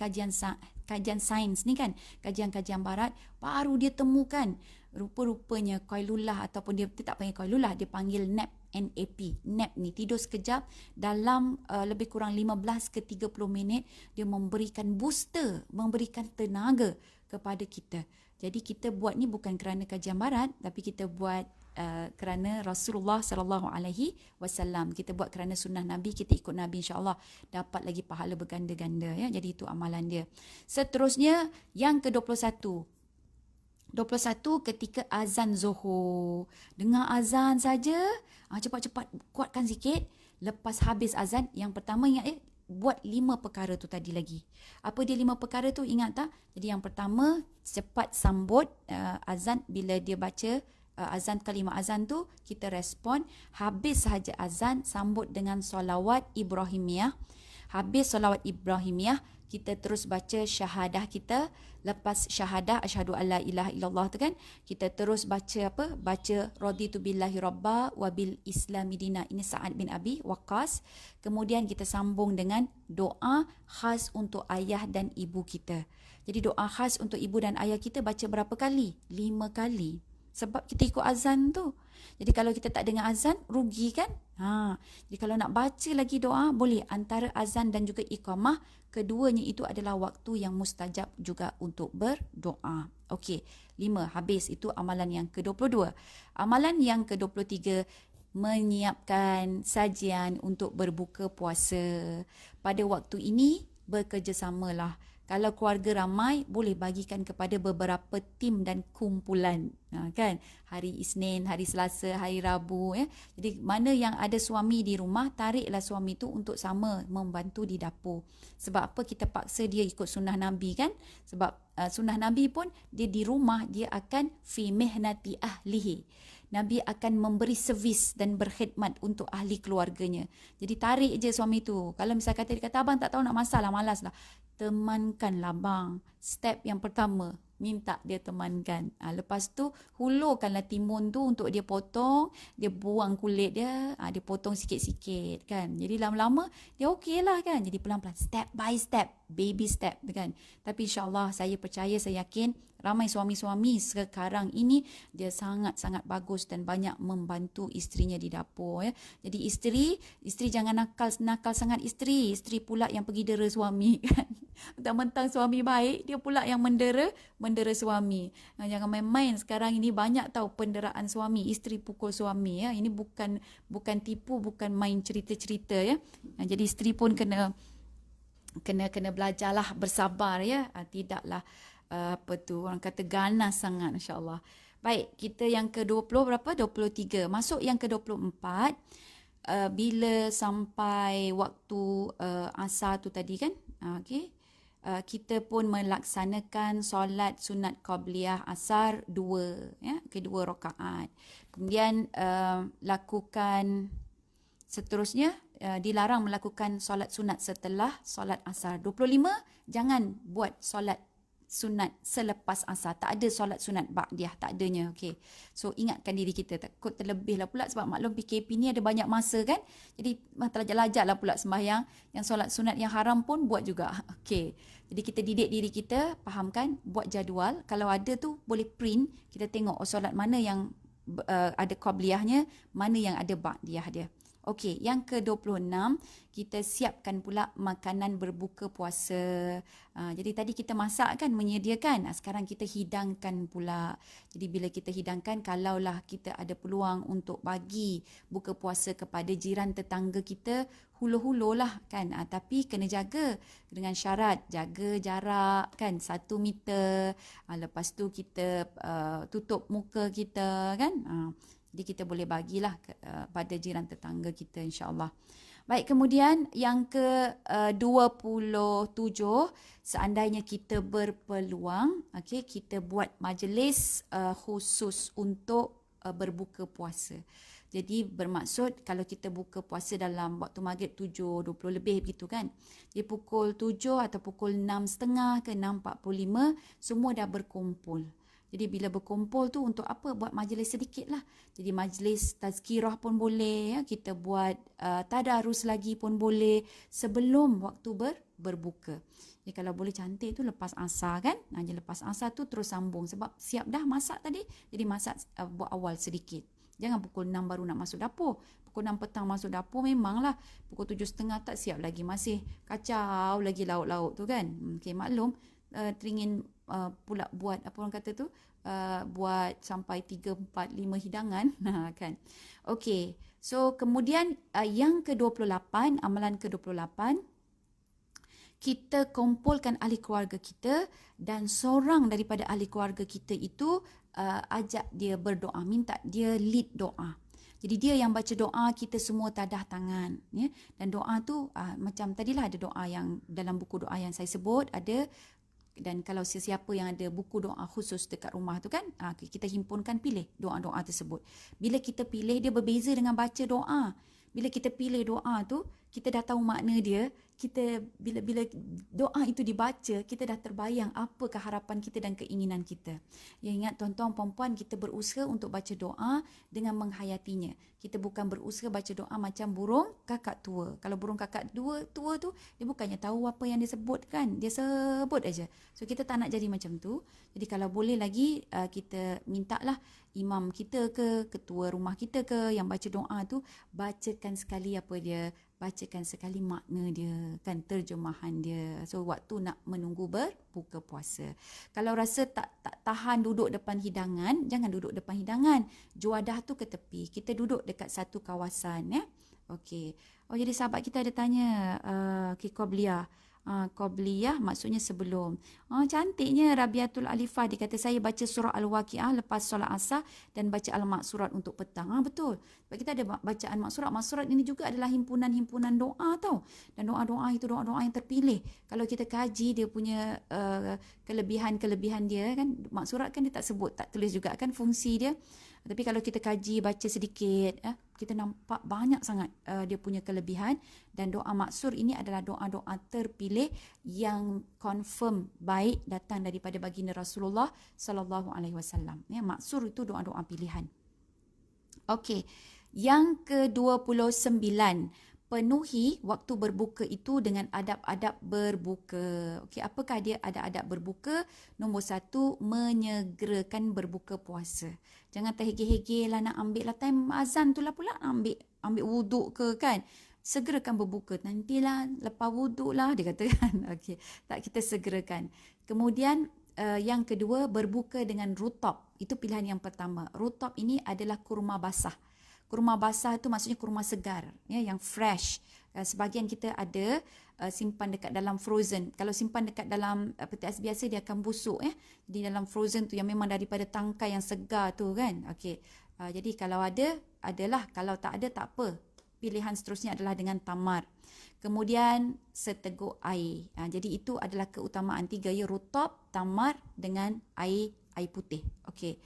sains ni kan, kajian-kajian barat baru dia temukan rupa-rupanya qailullah ataupun dia tak panggil qailullah, dia panggil nap. NAP. Nap ni tidur sekejap dalam lebih kurang 15 ke 30 minit, dia memberikan booster, memberikan tenaga kepada kita. Jadi kita buat ni bukan kerana kajian barat, tapi kita buat kerana Rasulullah sallallahu alaihi wasallam. Kita buat kerana sunnah Nabi, kita ikut Nabi, insya-Allah dapat lagi pahala berganda-ganda ya. Jadi itu amalan dia. Seterusnya yang ke-21. 21 ketika azan Zuhur. Dengar azan saja, cepat-cepat kuatkan sikit. Lepas habis azan, yang pertama ingat buat 5 perkara tu tadi lagi. Apa dia 5 perkara tu, ingat tak? Jadi yang pertama, cepat sambut azan bila dia baca azan, kalimah azan tu, kita respon. Habis sahaja azan, sambut dengan solawat Ibrahimiyah. Habis solawat Ibrahimiyah, kita terus baca syahadah kita. Lepas syahadah asyhadu alla ilaha illallah tu kan, kita terus baca apa? Baca raditu billahi rabba wa bil islami dina. Ini Sa'ad bin Abi Waqqas. Kemudian kita sambung dengan doa khas untuk ayah dan ibu kita. Jadi doa khas untuk ibu dan ayah kita baca berapa kali? 5 kali. Sebab kita ikut azan tu. Jadi kalau kita tak dengar azan, rugi kan? Jadi kalau nak baca lagi doa, boleh antara azan dan juga iqamah. Keduanya itu adalah waktu yang mustajab juga untuk berdoa. Okey, 5 habis. Itu amalan yang ke-22. Amalan yang ke-23, menyiapkan sajian untuk berbuka puasa. Pada waktu ini, bekerjasamalah. Kalau keluarga ramai, boleh bagikan kepada beberapa tim dan kumpulan. Kan? Hari Isnin, hari Selasa, hari Rabu. Ya. Jadi mana yang ada suami di rumah, tariklah suami tu untuk sama membantu di dapur. Sebab apa kita paksa dia ikut sunnah Nabi kan? Sebab sunnah Nabi pun dia di rumah, dia akan fi mihnati ahlihi. Nabi akan memberi servis dan berkhidmat untuk ahli keluarganya. Jadi tarik je suami tu. Kalau misal dia kata, abang tak tahu nak masak lah, malas lah. Temankanlah bang. Step yang pertama, minta dia temankan. Lepas tu, hulurkanlah timun tu untuk dia potong. Dia buang kulit dia. Dia potong sikit-sikit kan. Jadi lama-lama, dia okey lah kan. Jadi pelan-pelan, step by step. Baby step kan. Tapi insyaAllah saya percaya, saya yakin ramai suami-suami sekarang ini dia sangat-sangat bagus dan banyak membantu isterinya di dapur ya. Jadi isteri jangan nakal sangat isteri pula yang pergi dera suami kan. Mentang-mentang suami baik, dia pula yang mendera suami. Jangan main-main, sekarang ini banyak tahu penderaan suami, isteri pukul suami ya. Ini bukan tipu, bukan main cerita-cerita ya. Jadi isteri pun kena belajarlah bersabar ya. Tidaklah orang kata ganas sangat, insya-Allah. Baik, kita yang ke-20 berapa? 23. Masuk yang ke-24. Bila sampai waktu asar tu tadi kan? Okey. Kita pun melaksanakan solat sunat qabliyah asar 2 ya, kedua rakaat. Kemudian lakukan seterusnya dilarang melakukan solat sunat setelah solat asar. 25, jangan buat solat sunat selepas asar. Tak ada solat sunat ba'diyah, tak adanya. Okey. So ingatkan diri kita, takut terlebih lah pula sebab maklum PKP ni ada banyak masa kan. Jadi terlajak-lajak lah pula sembahyang. Yang solat sunat yang haram pun buat juga. Okey. Jadi kita didik diri kita, fahamkan, buat jadual. Kalau ada tu boleh print, kita tengok solat mana yang ada qabliyahnya, mana yang ada ba'diyah dia. Okey, yang ke-26, kita siapkan pula makanan berbuka puasa. Jadi tadi kita masak kan, menyediakan. Sekarang kita hidangkan pula. Jadi bila kita hidangkan, kalaulah kita ada peluang untuk bagi buka puasa kepada jiran tetangga kita, hulur-hulur lah kan. Tapi kena jaga dengan syarat, jaga jarak kan, 1 meter. Lepas tu kita tutup muka kita kan. Jadi kita boleh bagilah pada jiran tetangga kita, insya-Allah. Baik, kemudian yang ke-27, seandainya kita berpeluang, okey, kita buat majlis khusus untuk berbuka puasa. Jadi bermaksud kalau kita buka puasa dalam waktu maghrib 7.20 lebih begitu kan. Jadi pukul 7 atau pukul 6.30 ke 6.45 semua dah berkumpul. Jadi bila berkumpul tu untuk apa? Buat majlis sedikit lah. Jadi majlis tazkirah pun boleh, ya. Kita buat tadarus lagi pun boleh sebelum waktu berbuka. Jadi kalau boleh cantik tu lepas asar kan. Lepas asar tu terus sambung sebab siap dah masak tadi. Jadi masak buat awal sedikit. Jangan pukul 6 baru nak masuk dapur. Pukul 6 petang masuk dapur memanglah pukul 7.30 tak siap lagi. Masih kacau lagi lauk-lauk tu kan. Okay, maklum teringin pula buat apa orang kata tu, buat sampai 3, 4, 5 hidangan kan. Okay, so kemudian yang ke-28, amalan ke-28, kita kumpulkan ahli keluarga kita dan seorang daripada ahli keluarga kita itu ajak dia berdoa, minta dia lead doa. Jadi dia yang baca doa, kita semua tadah tangan, ya. Dan doa tu macam tadilah ada doa yang dalam buku doa yang saya sebut ada. Dan kalau sesiapa yang ada buku doa khusus dekat rumah tu kan, kita himpunkan, pilih doa-doa tersebut. Bila kita pilih, dia berbeza dengan baca doa. Bila kita pilih doa tu, kita dah tahu makna dia. Kita bila doa itu dibaca, kita dah terbayang apakah harapan kita dan keinginan kita. Ya, ingat tuan-tuan puan-puan, kita berusaha untuk baca doa dengan menghayatinya. Kita bukan berusaha baca doa macam burung kakak tua. Kalau burung kakak tua tu, dia bukannya tahu apa yang dia sebut kan. Dia sebut aja. So kita tak nak jadi macam tu. Jadi kalau boleh lagi kita mintalah imam kita ke, ketua rumah kita ke yang baca doa tu, bacakan sekali apa dia, bacakan sekali makna dia kan, terjemahan dia. So waktu nak menunggu berbuka puasa, kalau rasa tak tahan duduk depan hidangan, jangan duduk depan hidangan, juadah tu ke tepi, kita duduk dekat satu kawasan, ya. Okey. Oh, jadi sahabat kita ada tanya Qobliyah. Qobliyah maksudnya sebelum. Cantiknya Rabiatul Alifah. Dia kata saya baca surah Al-Waqiah lepas solat asar dan baca Al-Maqsurat untuk petang. Betul. Sebab kita ada bacaan Maqsurat. Maqsurat ini juga adalah himpunan-himpunan doa tau. Dan doa-doa itu doa-doa yang terpilih. Kalau kita kaji dia punya kelebihan-kelebihan dia kan. Maqsurat kan dia tak sebut, tak tulis juga kan fungsi dia. Tapi kalau kita kaji, baca sedikit, kita nampak banyak sangat dia punya kelebihan. Dan doa maksur ini adalah doa-doa terpilih yang confirm baik datang daripada baginda Rasulullah sallallahu alaihi wasallam. Ya, maksur itu doa-doa pilihan. Okey, yang ke-29, penuhi waktu berbuka itu dengan adab-adab berbuka. Okey, apakah dia adab-adab berbuka? Nombor 1, menyegerakan berbuka puasa. Jangan terhege-hege lah nak ambil lah time azan tu lah pula ambil wuduk ke kan. Segerakan berbuka. Nantilah lepas wuduk lah dia kata kan. Okey, tak, kita segerakan. Kemudian yang kedua, berbuka dengan rutab. Itu pilihan yang pertama. Rutab ini adalah kurma basah. Kurma basah itu maksudnya kurma segar, ya, yang fresh. Sebahagian kita ada simpan dekat dalam frozen. Kalau simpan dekat dalam peti ais biasa dia akan busuk, ya. Di dalam frozen tu yang memang daripada tangkai yang segar tu kan. Okey. Jadi kalau ada, adalah. Kalau tak ada, tak apa. Pilihan seterusnya adalah dengan tamar. Kemudian seteguk air. Jadi itu adalah keutamaan 3, ya, rutab, tamar dengan air putih. Okey.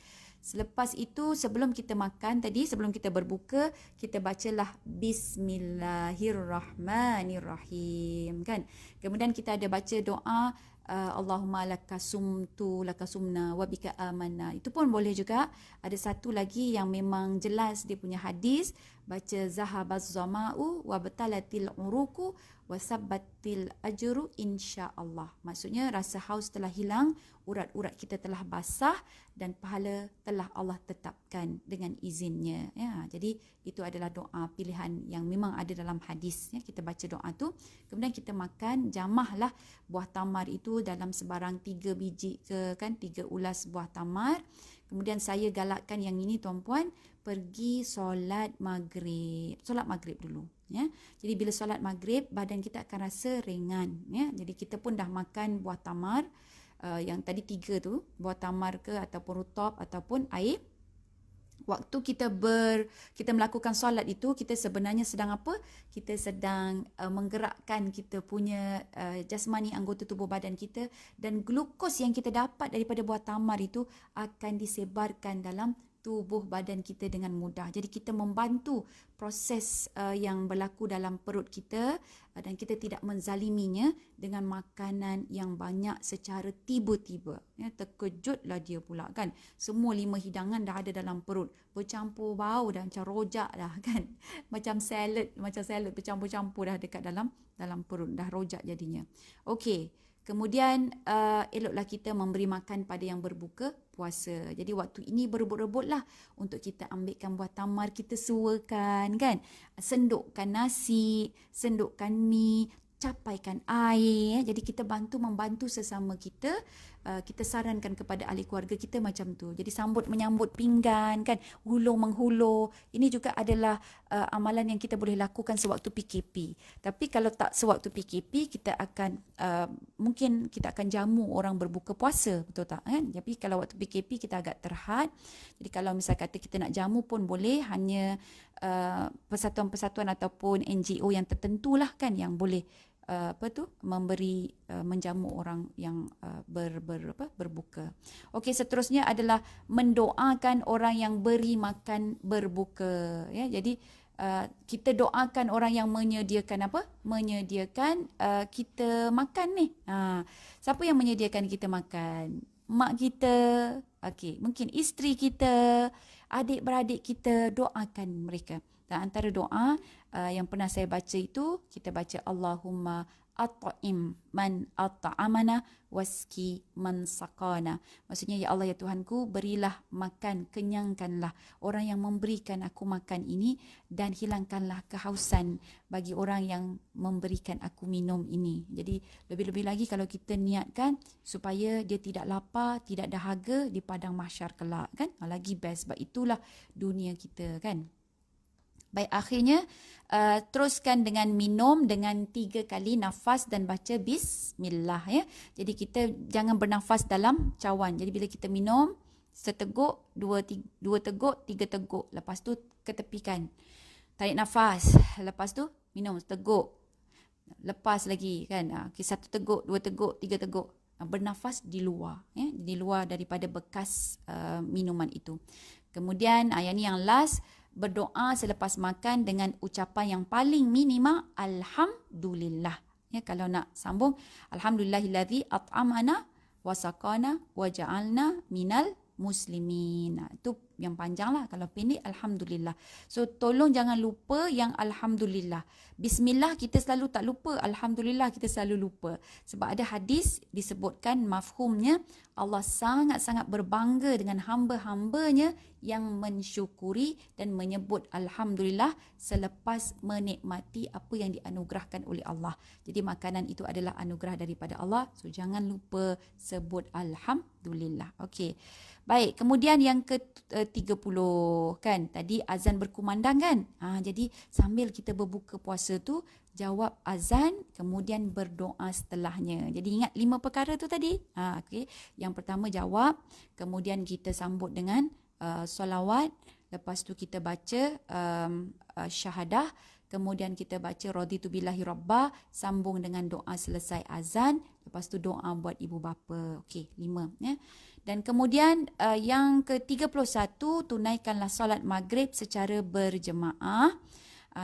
Selepas itu, sebelum kita makan tadi, sebelum kita berbuka, kita bacalah Bismillahirrahmanirrahim, kan? Kemudian kita ada baca doa Allahumma lakasumtu lakasumna wabika amanna. Itu pun boleh juga. Ada satu lagi yang memang jelas dia punya hadis, baca zahabaz zama'u wa batalatil uruku wa sabbatil ajru insyaallah. Maksudnya rasa haus telah hilang, urat-urat kita telah basah dan pahala telah Allah tetapkan dengan izinnya, ya. Jadi itu adalah doa pilihan yang memang ada dalam hadis, ya. Kita baca doa tu, kemudian kita makan, jamahlah buah tamar itu dalam sebarang 3 biji ke kan, 3 ulas buah tamar. Kemudian saya galakkan yang ini tuan-puan, pergi solat maghrib dulu, ya. Jadi bila solat maghrib, badan kita akan rasa ringan, ya. Jadi kita pun dah makan buah tamar, yang tadi 3 tu, buah tamar ke ataupun rutab ataupun air. Waktu kita melakukan solat itu, kita sebenarnya sedang apa? Kita sedang menggerakkan kita punya jasmani, anggota tubuh badan kita, dan glukos yang kita dapat daripada buah tamar itu akan disebarkan dalam tubuh badan kita dengan mudah. Jadi kita membantu proses yang berlaku dalam perut kita dan kita tidak menzaliminya dengan makanan yang banyak secara tiba-tiba. Ya, terkejutlah dia pula kan. Semua 5 hidangan dah ada dalam perut. Bercampur bau dah macam rojak dah kan. Macam salad bercampur-campur dah dekat dalam perut. Dah rojak jadinya. Okey. Kemudian eloklah kita memberi makan pada yang berbuka puasa. Jadi waktu ini berebut-rebutlah untuk kita ambilkan buah tamar, kita suakan kan. Sendukkan nasi, sendukkan mi, capaikan air. Jadi kita membantu sesama kita. Kita sarankan kepada ahli keluarga kita macam tu. Jadi menyambut pinggan kan, hulur menghulur. Ini juga adalah amalan yang kita boleh lakukan sewaktu PKP. Tapi kalau tak sewaktu PKP, kita akan mungkin kita akan jamu orang berbuka puasa, betul tak kan? Tapi kalau waktu PKP kita agak terhad. Jadi kalau misal kata kita nak jamu pun boleh, hanya persatuan-persatuan ataupun NGO yang tertentulah kan yang boleh memberi menjamu orang yang berbuka. Okey, seterusnya adalah mendoakan orang yang beri makan berbuka, ya. Jadi kita doakan orang yang menyediakan kita makan ni. Siapa yang menyediakan kita makan? Mak kita, okey, mungkin isteri kita, adik-beradik kita, doakan mereka. Dan antara doa yang pernah saya baca itu, kita baca Allahumma at'im man at'amana waski man saqana. Maksudnya, ya Allah ya Tuhanku, berilah makan, kenyangkanlah orang yang memberikan aku makan ini dan hilangkanlah kehausan bagi orang yang memberikan aku minum ini. Jadi lebih-lebih lagi kalau kita niatkan supaya dia tidak lapar, tidak dahaga di padang mahsyar kelak kan. Lagi best, sebab itulah dunia kita kan. Baik, akhirnya teruskan dengan minum dengan 3 kali nafas dan baca bismillah, ya. Jadi kita jangan bernafas dalam cawan. Jadi bila kita minum, seteguk, dua teguk, 3 teguk. Lepas tu ketepikan. Tarik nafas. Lepas tu minum seteguk. Lepas lagi kan. 1 teguk, 2 teguk, 3 teguk. Bernafas di luar, ya. Di luar daripada bekas minuman itu. Kemudian yang ni yang last, berdoa selepas makan dengan ucapan yang paling minima, alhamdulillah. Ya, kalau nak sambung, alhamdulillahillazi at'amana wa saqana wa ja'alna minal muslimin. Itu yang panjang lah. Kalau pendek, alhamdulillah. So tolong jangan lupa yang alhamdulillah. Bismillah kita selalu tak lupa, alhamdulillah kita selalu lupa. Sebab ada hadis disebutkan mafhumnya, Allah sangat-sangat berbangga dengan hamba-hambanya yang mensyukuri dan menyebut alhamdulillah selepas menikmati apa yang dianugerahkan oleh Allah. Jadi makanan itu adalah anugerah daripada Allah. So jangan lupa sebut alhamdulillah. Okey. Baik, kemudian yang ke-30 kan, tadi azan berkumandang kan. Jadi sambil kita berbuka puasa tu, jawab azan, kemudian berdoa setelahnya. Jadi ingat 5 perkara tu tadi. Okay. Yang pertama jawab, kemudian kita sambut dengan solawat, lepas tu kita baca syahadah, kemudian kita baca raditu billahi rabba, sambung dengan doa selesai azan, lepas tu doa buat ibu bapa. Okey, 5 ya. Dan kemudian yang ke-31, tunaikanlah solat maghrib secara berjemaah.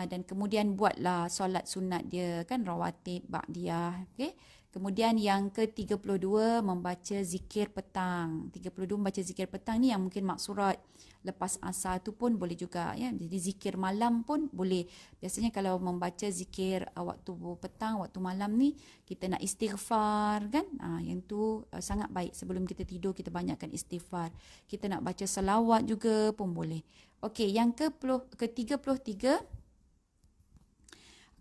Dan kemudian buatlah solat sunat dia kan, rawatib, ba'diyah. Okey. Kemudian yang ke-32 membaca zikir petang. 32 membaca zikir petang ni yang mungkin maksurat lepas asar tu pun boleh juga ya. Jadi zikir malam pun boleh. Biasanya kalau membaca zikir waktu petang, waktu malam ni kita nak istighfar kan. Yang tu sangat baik. Sebelum kita tidur kita banyakkan istighfar. Kita nak baca selawat juga pun boleh. Okey, yang ke-33,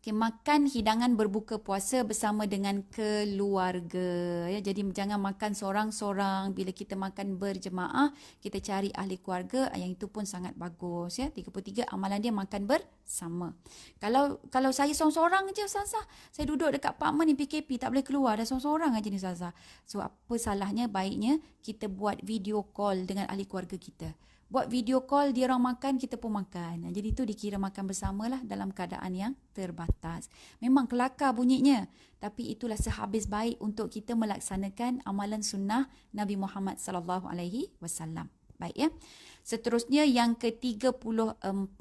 okay, makan hidangan berbuka puasa bersama dengan keluarga. Ya, jadi jangan makan seorang-seorang. Bila kita makan berjemaah, kita cari ahli keluarga. Yang itu pun sangat bagus. Ya, 33 amalan dia makan bersama. Kalau saya seorang-seorang je, Ustazah. Saya duduk dekat apartmen ni PKP, tak boleh keluar. Dah seorang-seorang aja ni, Ustazah. So, apa salahnya? Baiknya kita buat video call dengan ahli keluarga kita. Buat video call, dia orang makan, kita pun makan. Jadi itu dikira makan bersamalah dalam keadaan yang terbatas. Memang kelakar bunyinya, tapi itulah sehabis baik untuk kita melaksanakan amalan sunnah Nabi Muhammad sallallahu alaihi wasallam. Baik ya. Seterusnya yang ke-34.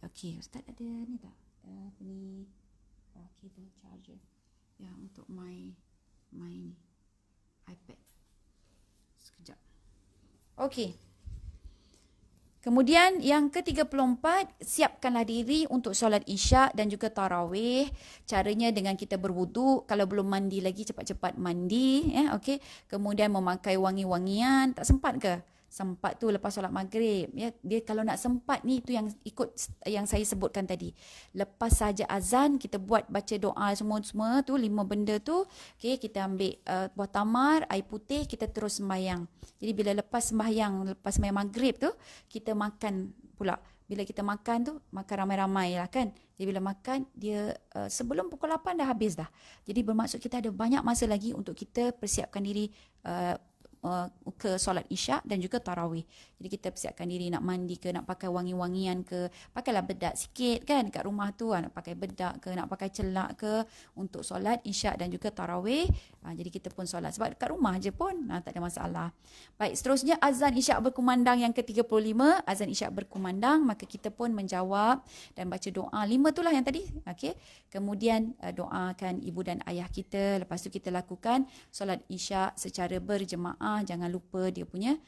Okey, Ustaz ada ni tak? Apa ni? Cable charger. Ya, untuk my ni iPad. Sekejap. Okey. Kemudian yang ke-34, siapkanlah diri untuk solat isyak dan juga tarawih. Caranya dengan kita berwuduk, kalau belum mandi lagi cepat-cepat mandi, ya, okey. Kemudian memakai wangi-wangian, tak sempat ke? Sempat tu lepas solat maghrib, ya. Dia kalau nak sempat ni itu yang ikut yang saya sebutkan tadi. Lepas saja azan kita buat baca doa semua tu 5 benda tu, okey, kita ambil buah tamar, air putih, kita terus sembahyang. Jadi bila lepas sembahyang maghrib tu, kita makan pula. Bila kita makan tu, makan ramai-ramai lah kan. Jadi bila makan, dia sebelum pukul 8 dah habis dah. Jadi bermaksud kita ada banyak masa lagi untuk kita persiapkan diri ke solat isyak dan juga tarawih. Jadi kita persiapkan diri nak mandi ke, nak pakai wangi-wangian ke, pakailah bedak sikit kan kat rumah tu, nak pakai bedak ke, nak pakai celak ke untuk solat isyak dan juga tarawih. Jadi kita pun solat sebab kat rumah je pun tak ada masalah. Baik, seterusnya azan isyak berkumandang yang ke-35, azan isyak berkumandang, maka kita pun menjawab dan baca doa 5 itulah yang tadi. Okey. Kemudian doakan ibu dan ayah kita, lepas tu kita lakukan solat isyak secara berjemaah. Jangan lupa dia punya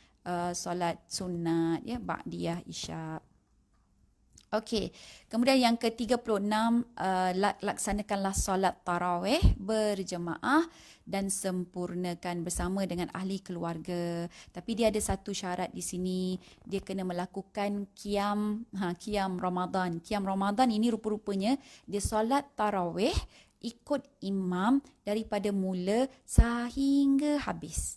solat sunat ya, ba'diyah isyak. Okey. Kemudian yang ke-36, laksanakanlah solat tarawih berjemaah dan sempurnakan bersama dengan ahli keluarga. Tapi dia ada satu syarat di sini, dia kena melakukan qiyam Ramadan. Qiyam Ramadan ini rupa-rupanya dia solat tarawih ikut imam daripada mula sehingga habis.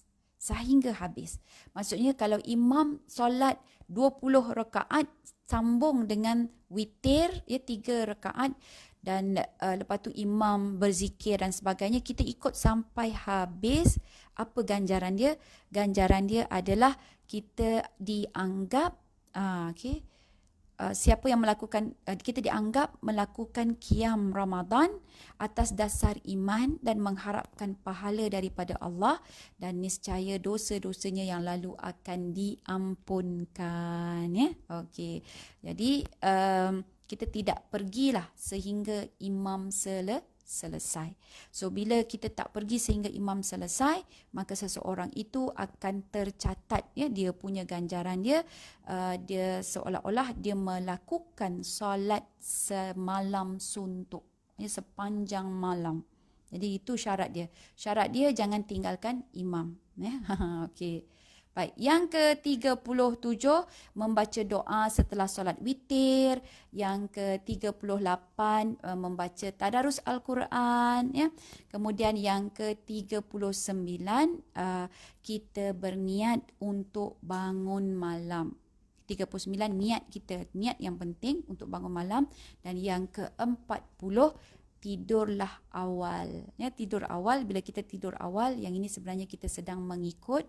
Maksudnya kalau imam solat 20 rakaat sambung dengan witir ya 3 rakaat dan lepas tu imam berzikir dan sebagainya, kita ikut sampai habis. Apa ganjaran dia? Ganjaran dia adalah kita dianggap siapa yang melakukan, kita dianggap melakukan qiyam Ramadan atas dasar iman dan mengharapkan pahala daripada Allah, dan niscaya dosa-dosanya yang lalu akan diampunkan ya. Okey. Jadi kita tidak pergilah sehingga imam selesai. So bila kita tak pergi sehingga imam selesai, maka seseorang itu akan tercatat ya, dia punya ganjaran dia, dia seolah-olah dia melakukan solat semalam suntuk ya, sepanjang malam. Jadi itu syarat dia. Syarat dia jangan tinggalkan imam ya. Okey. Baik, yang ke-37 membaca doa setelah solat witir, yang ke-38 membaca tadarus Al-Quran ya. Kemudian yang ke-39 kita berniat untuk bangun malam. 39 niat kita, niat yang penting untuk bangun malam. Dan yang ke-40 tidurlah awal ya, tidur awal. Bila kita tidur awal, yang ini sebenarnya kita sedang mengikut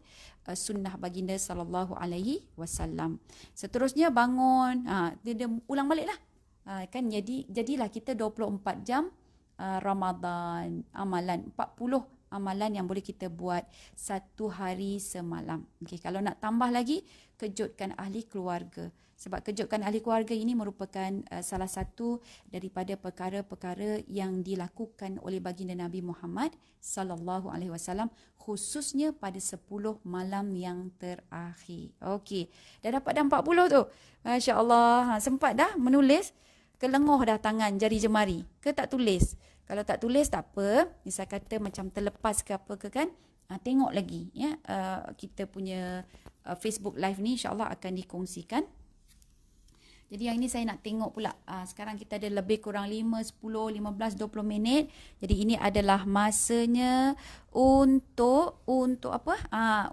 sunnah baginda sallallahu alaihi wasallam. Seterusnya bangun, dia ulang baliklah kan, jadilah kita 24 jam Ramadan, amalan 40 amalan yang boleh kita buat satu hari semalam. Okey, kalau nak tambah lagi, kejutkan ahli keluarga. Sebab kejutkan ahli keluarga ini merupakan salah satu daripada perkara-perkara yang dilakukan oleh baginda Nabi Muhammad sallallahu alaihi wasallam, khususnya pada 10 malam yang terakhir. Okey, dah dapat dah 40 tu. Masya-Allah, sempat dah menulis, kelenguh dah tangan jari jemari. Ke tak tulis? Kalau tak tulis tak apa, misal kata macam terlepas ke apa ke kan, tengok lagi ya, kita punya Facebook live ni insya-Allah akan dikongsikan. Jadi yang ini saya nak tengok pula. Sekarang kita ada lebih kurang 5, 10, 15, 20 minit. Jadi ini adalah masanya untuk apa?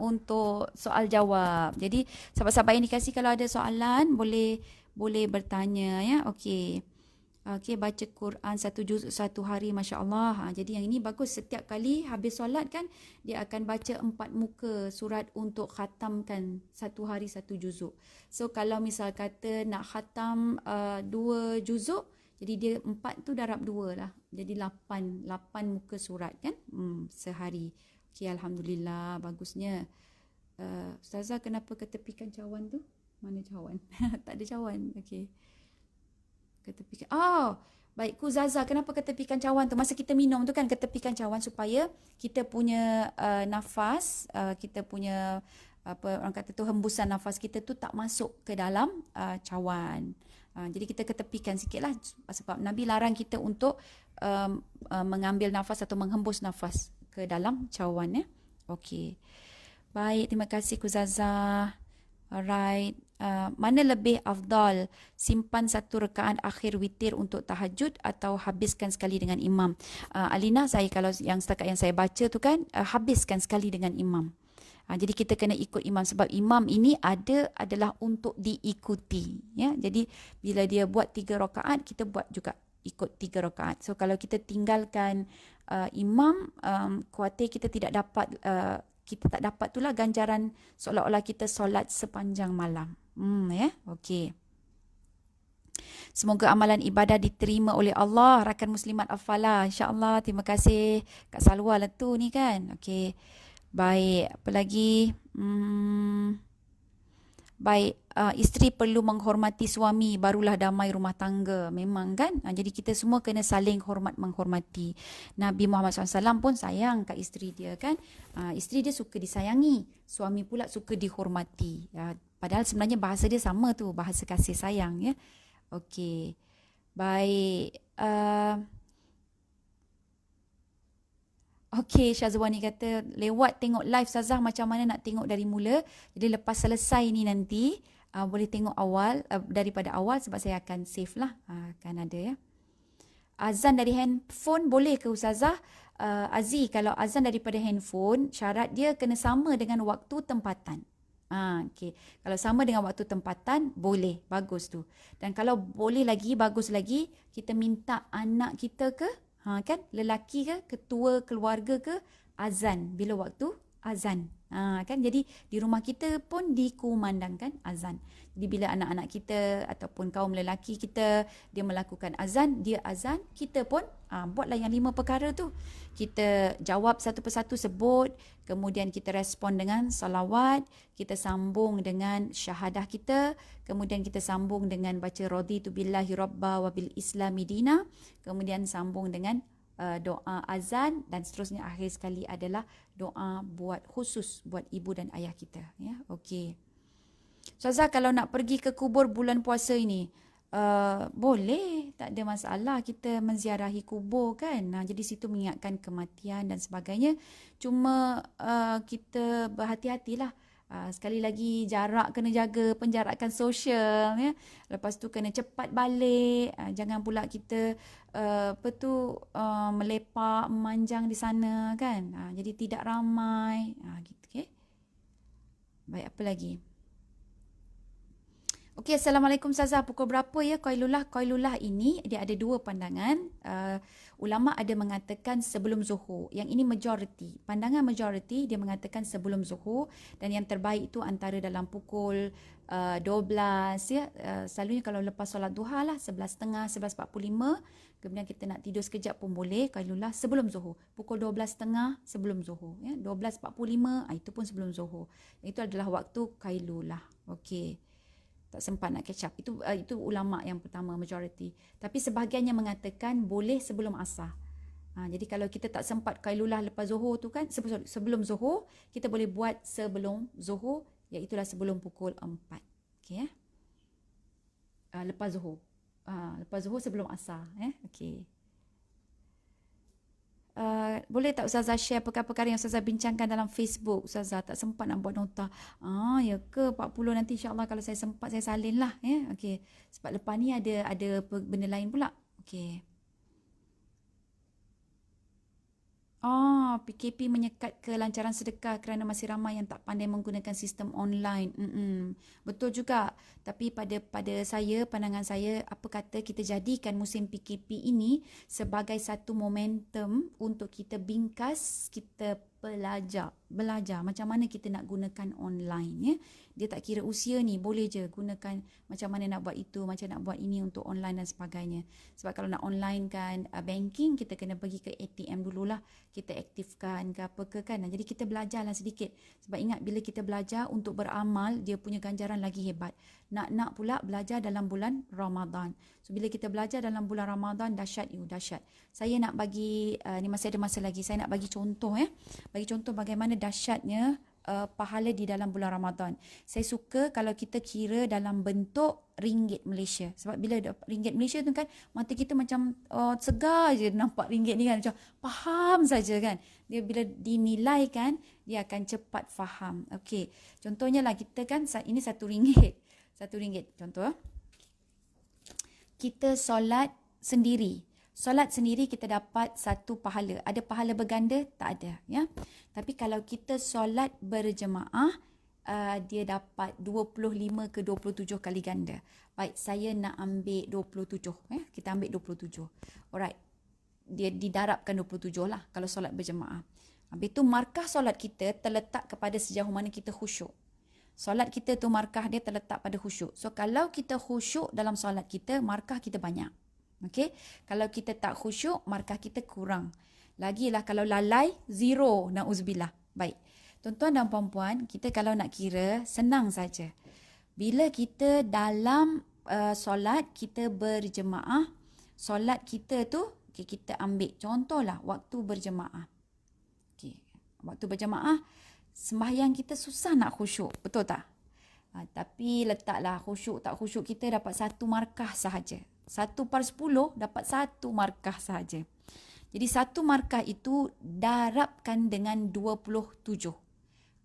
Untuk soal jawab. Jadi sahabat-sahabat yang dikasih, kalau ada soalan boleh bertanya ya. Okey. Okey, baca Quran 1 juz satu hari, masya-Allah. Jadi yang ini bagus, setiap kali habis solat kan dia akan baca 4 muka surat untuk khatamkan satu hari 1 juzuk. So kalau misal kata nak khatam 2 juzuk, jadi dia 4 tu darab 2 lah. Jadi 8 muka surat kan sehari. Okey, alhamdulillah, bagusnya. Ustazah, kenapa ketepikan cawan tu? Mana cawan? Tak ada cawan. Okey. Ketepikan. Oh, baik. Zaza, kenapa ketepikan cawan tu? Masa kita minum tu kan ketepikan cawan supaya kita punya nafas, kita punya apa orang kata tu hembusan nafas kita tu tak masuk ke dalam cawan. Jadi kita ketepikan sikit lah sebab Nabi larang kita untuk mengambil nafas atau menghembus nafas ke dalam cawan ya. Okey. Baik, terima kasih Kuzaza. Alright. Mana lebih afdal, simpan satu rakaat akhir witir untuk tahajud atau habiskan sekali dengan imam? Alina, saya kalau yang setakat yang saya baca tu kan, habiskan sekali dengan imam. Jadi kita kena ikut imam sebab imam ini adalah untuk diikuti. Ya, jadi bila dia buat 3 rakaat, kita buat juga ikut 3 rakaat. So kalau kita tinggalkan imam, khawatir kita kita tak dapat itulah ganjaran seolah-olah kita solat sepanjang malam. Ya, okey. Semoga amalan ibadah diterima oleh Allah. Rakan Muslimat Afala, insya-Allah. Terima kasih Kak Salwa lah tu ni kan. Okey. Baik, apa lagi? Baik, isteri perlu menghormati suami, barulah damai rumah tangga. Memang kan? Jadi kita semua kena saling hormat menghormati. Nabi Muhammad SAW pun sayang kat isteri dia kan? Isteri dia suka disayangi, suami pula suka dihormati. Padahal sebenarnya bahasa dia sama tu, bahasa kasih sayang ya. Okey. Baik. Okey, Syazwani kata lewat tengok live Sazah macam mana nak tengok dari mula. Jadi lepas selesai ni nanti boleh tengok awal daripada awal sebab saya akan save lah. Akan ada ya. Azan dari handphone boleh ke Ustazah? Aziz, kalau azan daripada handphone syarat dia kena sama dengan waktu tempatan. Okay. Kalau sama dengan waktu tempatan boleh, bagus tu. Dan kalau boleh lagi, bagus lagi, kita minta anak kita ke kan lelaki ke ketua keluarga ke azan bila waktu azan kan jadi di rumah kita pun dikumandangkan azan. Jadi bila anak-anak kita ataupun kaum lelaki kita dia melakukan azan, dia azan, kita pun buatlah yang 5 perkara tu. Kita jawab satu persatu sebut, kemudian kita respon dengan salawat, kita sambung dengan syahadah kita, kemudian kita sambung dengan baca raditu billahi rabba wa bil islami dina, kemudian sambung dengan doa azan dan seterusnya akhir sekali adalah doa buat khusus buat ibu dan ayah kita ya. Okey. Ustazah, kalau nak pergi ke kubur bulan puasa ini boleh, tak ada masalah kita menziarahi kubur kan. Jadi situ mengingatkan kematian dan sebagainya. Cuma kita berhati-hatilah. Sekali lagi jarak kena jaga, penjarakan sosial ya. Lepas tu kena cepat balik. Jangan pula kita melepak memanjang di sana kan. Jadi tidak ramai gitu okey. Baik, apa lagi? Okey, Assalamualaikum Ustazah. Pukul berapa ya Qailullah? Qailullah ini dia ada 2 pandangan. Ulama ada mengatakan sebelum zuhur. Yang ini majority. Pandangan majority dia mengatakan sebelum zuhur dan yang terbaik itu antara dalam pukul 12 ya. Selalunya kalau lepas solat duha lah 11.30, 11.45. Kemudian kita nak tidur sekejap pun boleh. Qailullah sebelum zuhur. Pukul 12.30 sebelum zuhur ya. 12.45 itu pun sebelum zuhur. Itu adalah waktu Qailullah. Okey. Tak sempat nak catch up. Itu ulama yang pertama, majority. Tapi sebahagiannya mengatakan boleh sebelum asar. Jadi kalau kita tak sempat Qailullah lepas zuhur tu kan, sebelum zuhur, kita boleh buat sebelum zuhur, iaitulah sebelum pukul 4. Okey ya. Lepas zuhur. Lepas zuhur sebelum asar. Okey. Boleh tak Ustazah share perkara-perkara yang Ustazah bincangkan dalam Facebook? Ustazah tak sempat nak buat nota. Ya ke 40 nanti insya-Allah kalau saya sempat saya salin lah ya. Okey. Sebab lepas ni ada benda lain pula. Okey. PKP menyekat kelancaran sedekah kerana masih ramai yang tak pandai menggunakan sistem online. Betul juga. Tapi pada pandangan saya, apa kata kita jadikan musim PKP ini sebagai satu momentum untuk kita bingkas, kita belajar macam mana kita nak gunakan online, ya. Dia tak kira usia ni, boleh je gunakan macam mana nak buat itu, macam nak buat ini untuk online dan sebagainya. Sebab kalau nak online kan banking, kita kena pergi ke ATM dululah, kita aktifkan ke apa ke kan. Jadi kita belajarlah sedikit. Sebab ingat, bila kita belajar untuk beramal, dia punya ganjaran lagi hebat. Nak pula belajar dalam bulan Ramadan. So bila kita belajar dalam bulan Ramadan, dahsyat dahsyat. Saya nak bagi ni masih ada masa lagi, saya nak bagi contoh, ya. Bagi contoh bagaimana dahsyatnya pahala di dalam bulan Ramadan. Saya suka kalau kita kira dalam bentuk ringgit Malaysia. Sebab bila ringgit Malaysia tu kan, mata kita macam segar je nampak ringgit ni kan. Macam faham saja kan. Dia bila dinilai kan, dia akan cepat faham. Okey. Contohnya lah kita kan, ini RM1. RM1. Contoh. Kita solat sendiri. Solat sendiri kita dapat satu pahala. Ada pahala berganda? Tak ada, ya. Tapi kalau kita solat berjemaah, dia dapat 25 ke 27 kali ganda. Baik, saya nak ambil 27, ya. Kita ambil 27. Alright. Dia didarabkan 27 lah kalau solat berjemaah. Habis tu markah solat kita terletak kepada sejauh mana kita khusyuk. Solat kita tu markah dia terletak pada khusyuk. So kalau kita khusyuk dalam solat kita, markah kita banyak. Okey, kalau kita tak khusyuk, markah kita kurang. Lagilah kalau lalai, zero, na'uzubillah. Baik. Tuan-tuan dan puan-puan, kita kalau nak kira, senang saja. Bila kita dalam solat, kita berjemaah, solat kita tu, okay, kita ambil contohlah waktu berjemaah. Okay. Waktu berjemaah, sembahyang kita susah nak khusyuk, betul tak? Tapi letaklah khusyuk tak khusyuk kita dapat satu markah sahaja. 1/10 dapat satu markah sahaja. Jadi satu markah itu darabkan dengan 27.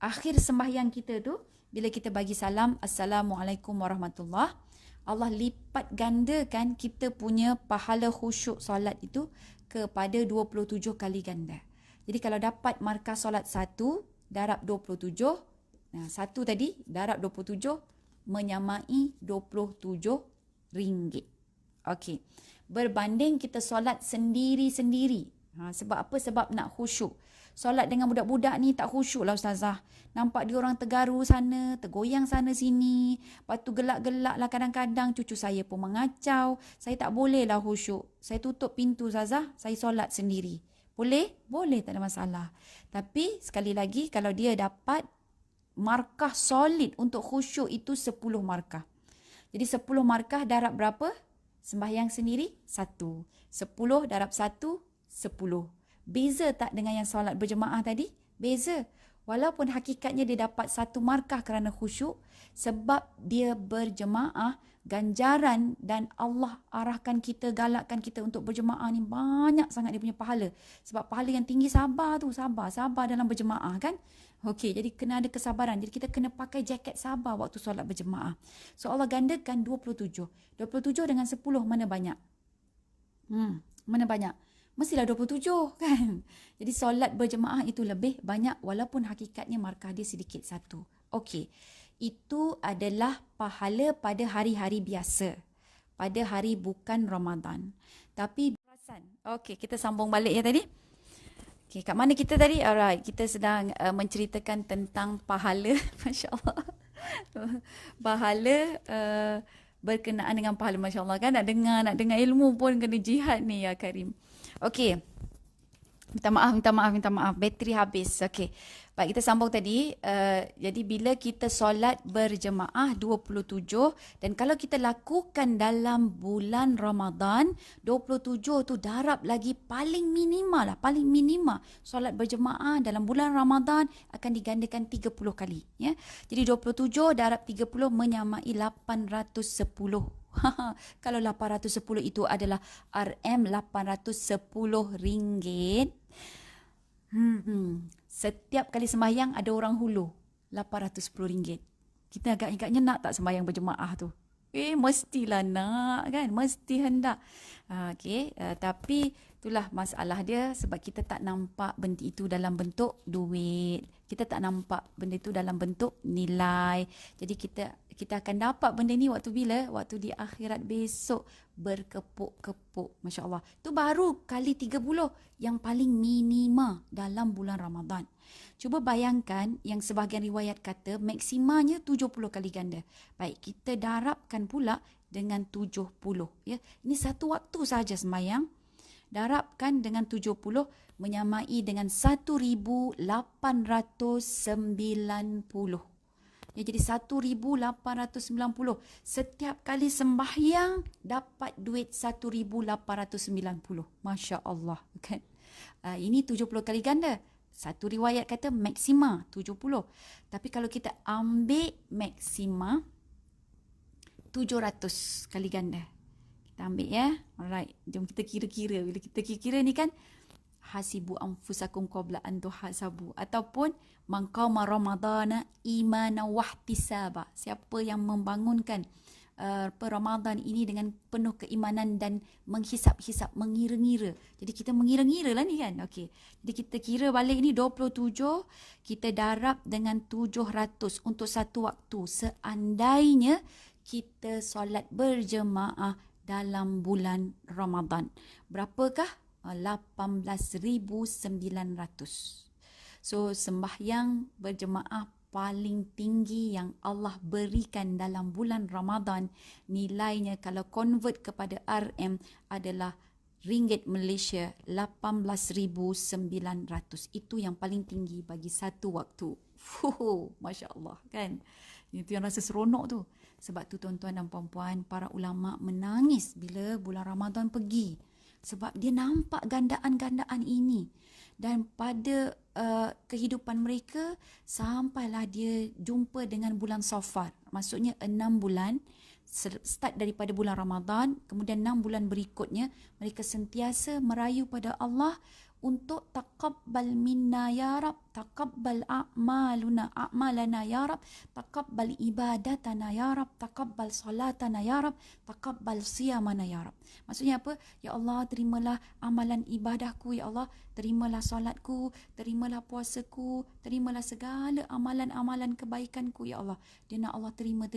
Akhir sembahyang kita tu, bila kita bagi salam, Assalamualaikum warahmatullahi, Allah lipat gandakan kita punya pahala khusyuk solat itu kepada 27 kali ganda. Jadi kalau dapat markah solat 1, darab 27, satu tadi, darab 27, menyamai 27 ringgit. Okey. Berbanding kita solat sendiri-sendiri. Sebab apa? Sebab nak khusyuk. Solat dengan budak-budak ni tak khusyuk lah Ustazah. Nampak dia orang tergaru sana, tergoyang sana sini. Lepas tu gelak-gelak lah kadang-kadang. Cucu saya pun mengacau. Saya tak boleh lah khusyuk. Saya tutup pintu Ustazah. Saya solat sendiri. Boleh? Boleh, tak ada masalah. Tapi sekali lagi, kalau dia dapat markah solid untuk khusyuk itu 10 markah. Jadi 10 markah darab berapa? Sembahyang sendiri, 1. 10 darab 1, 10. Beza tak dengan yang solat berjemaah tadi? Beza. Walaupun hakikatnya dia dapat 1 markah kerana khusyuk, sebab dia berjemaah, ganjaran dan Allah arahkan kita, galakkan kita untuk berjemaah ni banyak sangat dia punya pahala. Sebab pahala yang tinggi sabar tu, sabar dalam berjemaah kan. Okey, jadi kena ada kesabaran. Jadi kita kena pakai jaket sabar waktu solat berjemaah. So Allah gandakan 27. 27 dengan 10 mana banyak? Mana banyak? Mestilah 27 kan. Jadi solat berjemaah itu lebih banyak walaupun hakikatnya markah dia sedikit satu. Okey. Itu adalah pahala pada hari-hari biasa. Pada hari bukan Ramadan. Tapi perasan. Okey, kita sambung balik ya tadi. Okey, kat mana kita tadi? Alright, kita sedang menceritakan tentang pahala. Masya Allah. Pahala berkenaan dengan pahala, Masya Allah kan. Nak dengar ilmu pun kena jihad ni ya Karim. Okey. Minta maaf. Bateri habis. Okey. Baik, kita sambung tadi. Jadi bila kita solat berjemaah 27 dan kalau kita lakukan dalam bulan Ramadan, 27 tu darab lagi paling minima solat berjemaah dalam bulan Ramadan akan digandakan 30 kali. Ya. Jadi 27 darab 30 menyamai 810. Kalau 810 itu adalah RM 810 ringgit. Setiap kali sembahyang ada orang hulu RM810. Kita agaknya nak tak sembahyang berjemaah tu? Mestilah nak kan, mesti hendak. Tapi Itulah masalah dia sebab kita tak nampak benda itu dalam bentuk duit. Kita tak nampak benda itu dalam bentuk nilai. Jadi kita akan dapat benda ni waktu bila? Waktu di akhirat besok berkepuk-kepuk. Masya Allah. Itu baru kali 30 yang paling minima dalam bulan Ramadan. Cuba bayangkan yang sebahagian riwayat kata maksimanya 70 kali ganda. Baik, kita darabkan pula dengan 70. Ya. Ini satu waktu saja sembahyang. Darabkan dengan 70 menyamai dengan 1890. Ya, jadi 1890. Setiap kali sembahyang dapat duit 1890. Masya Allah. Kan? Ini 70 kali ganda. Satu riwayat kata maksima 70. Tapi kalau kita ambil maksima 700 kali ganda. Kita ambil ya. Alright. Jom kita kira-kira. Bila kita kira-kira ni kan. Hasibu anfusakum qabla an tuhasabu. Ataupun. Man qama ramadana imana wahtisaba. Siapa yang membangunkan Ramadan ini dengan penuh keimanan dan menghisap-hisap, mengira-ngira. Jadi kita mengira-ngira lah ni kan. Okey. Jadi kita kira balik ni 27. Kita darab dengan 700 untuk satu waktu. Seandainya kita solat berjemaah dalam bulan Ramadan. Berapakah? 18,900. So, sembahyang berjemaah paling tinggi yang Allah berikan dalam bulan Ramadan, nilainya kalau convert kepada RM adalah ringgit Malaysia 18,900. Itu yang paling tinggi bagi satu waktu. Masya Allah kan. Itu yang rasa seronok tu. Sebab tu tuan-tuan dan puan-puan, para ulama menangis bila bulan Ramadan pergi. Sebab dia nampak gandaan-gandaan ini. Dan pada kehidupan mereka, sampailah dia jumpa dengan bulan Safar. Maksudnya 6 bulan. Start daripada bulan Ramadan. Kemudian 6 bulan berikutnya, mereka sentiasa merayu pada Allah untuk taqabbal minna ya Rab, taqabbal a'malana ya Rab, taqabbal ibadatana ya Rab, taqabbal salatana ya Rab, taqabbal siyamana ya Rab. Maksudnya apa? Ya Allah, terimalah amalan ibadahku ya Allah, terimalah solatku, terimalah puasaku, terimalah segala amalan-amalan kebaikanku ya Allah. Dia nak Allah terima.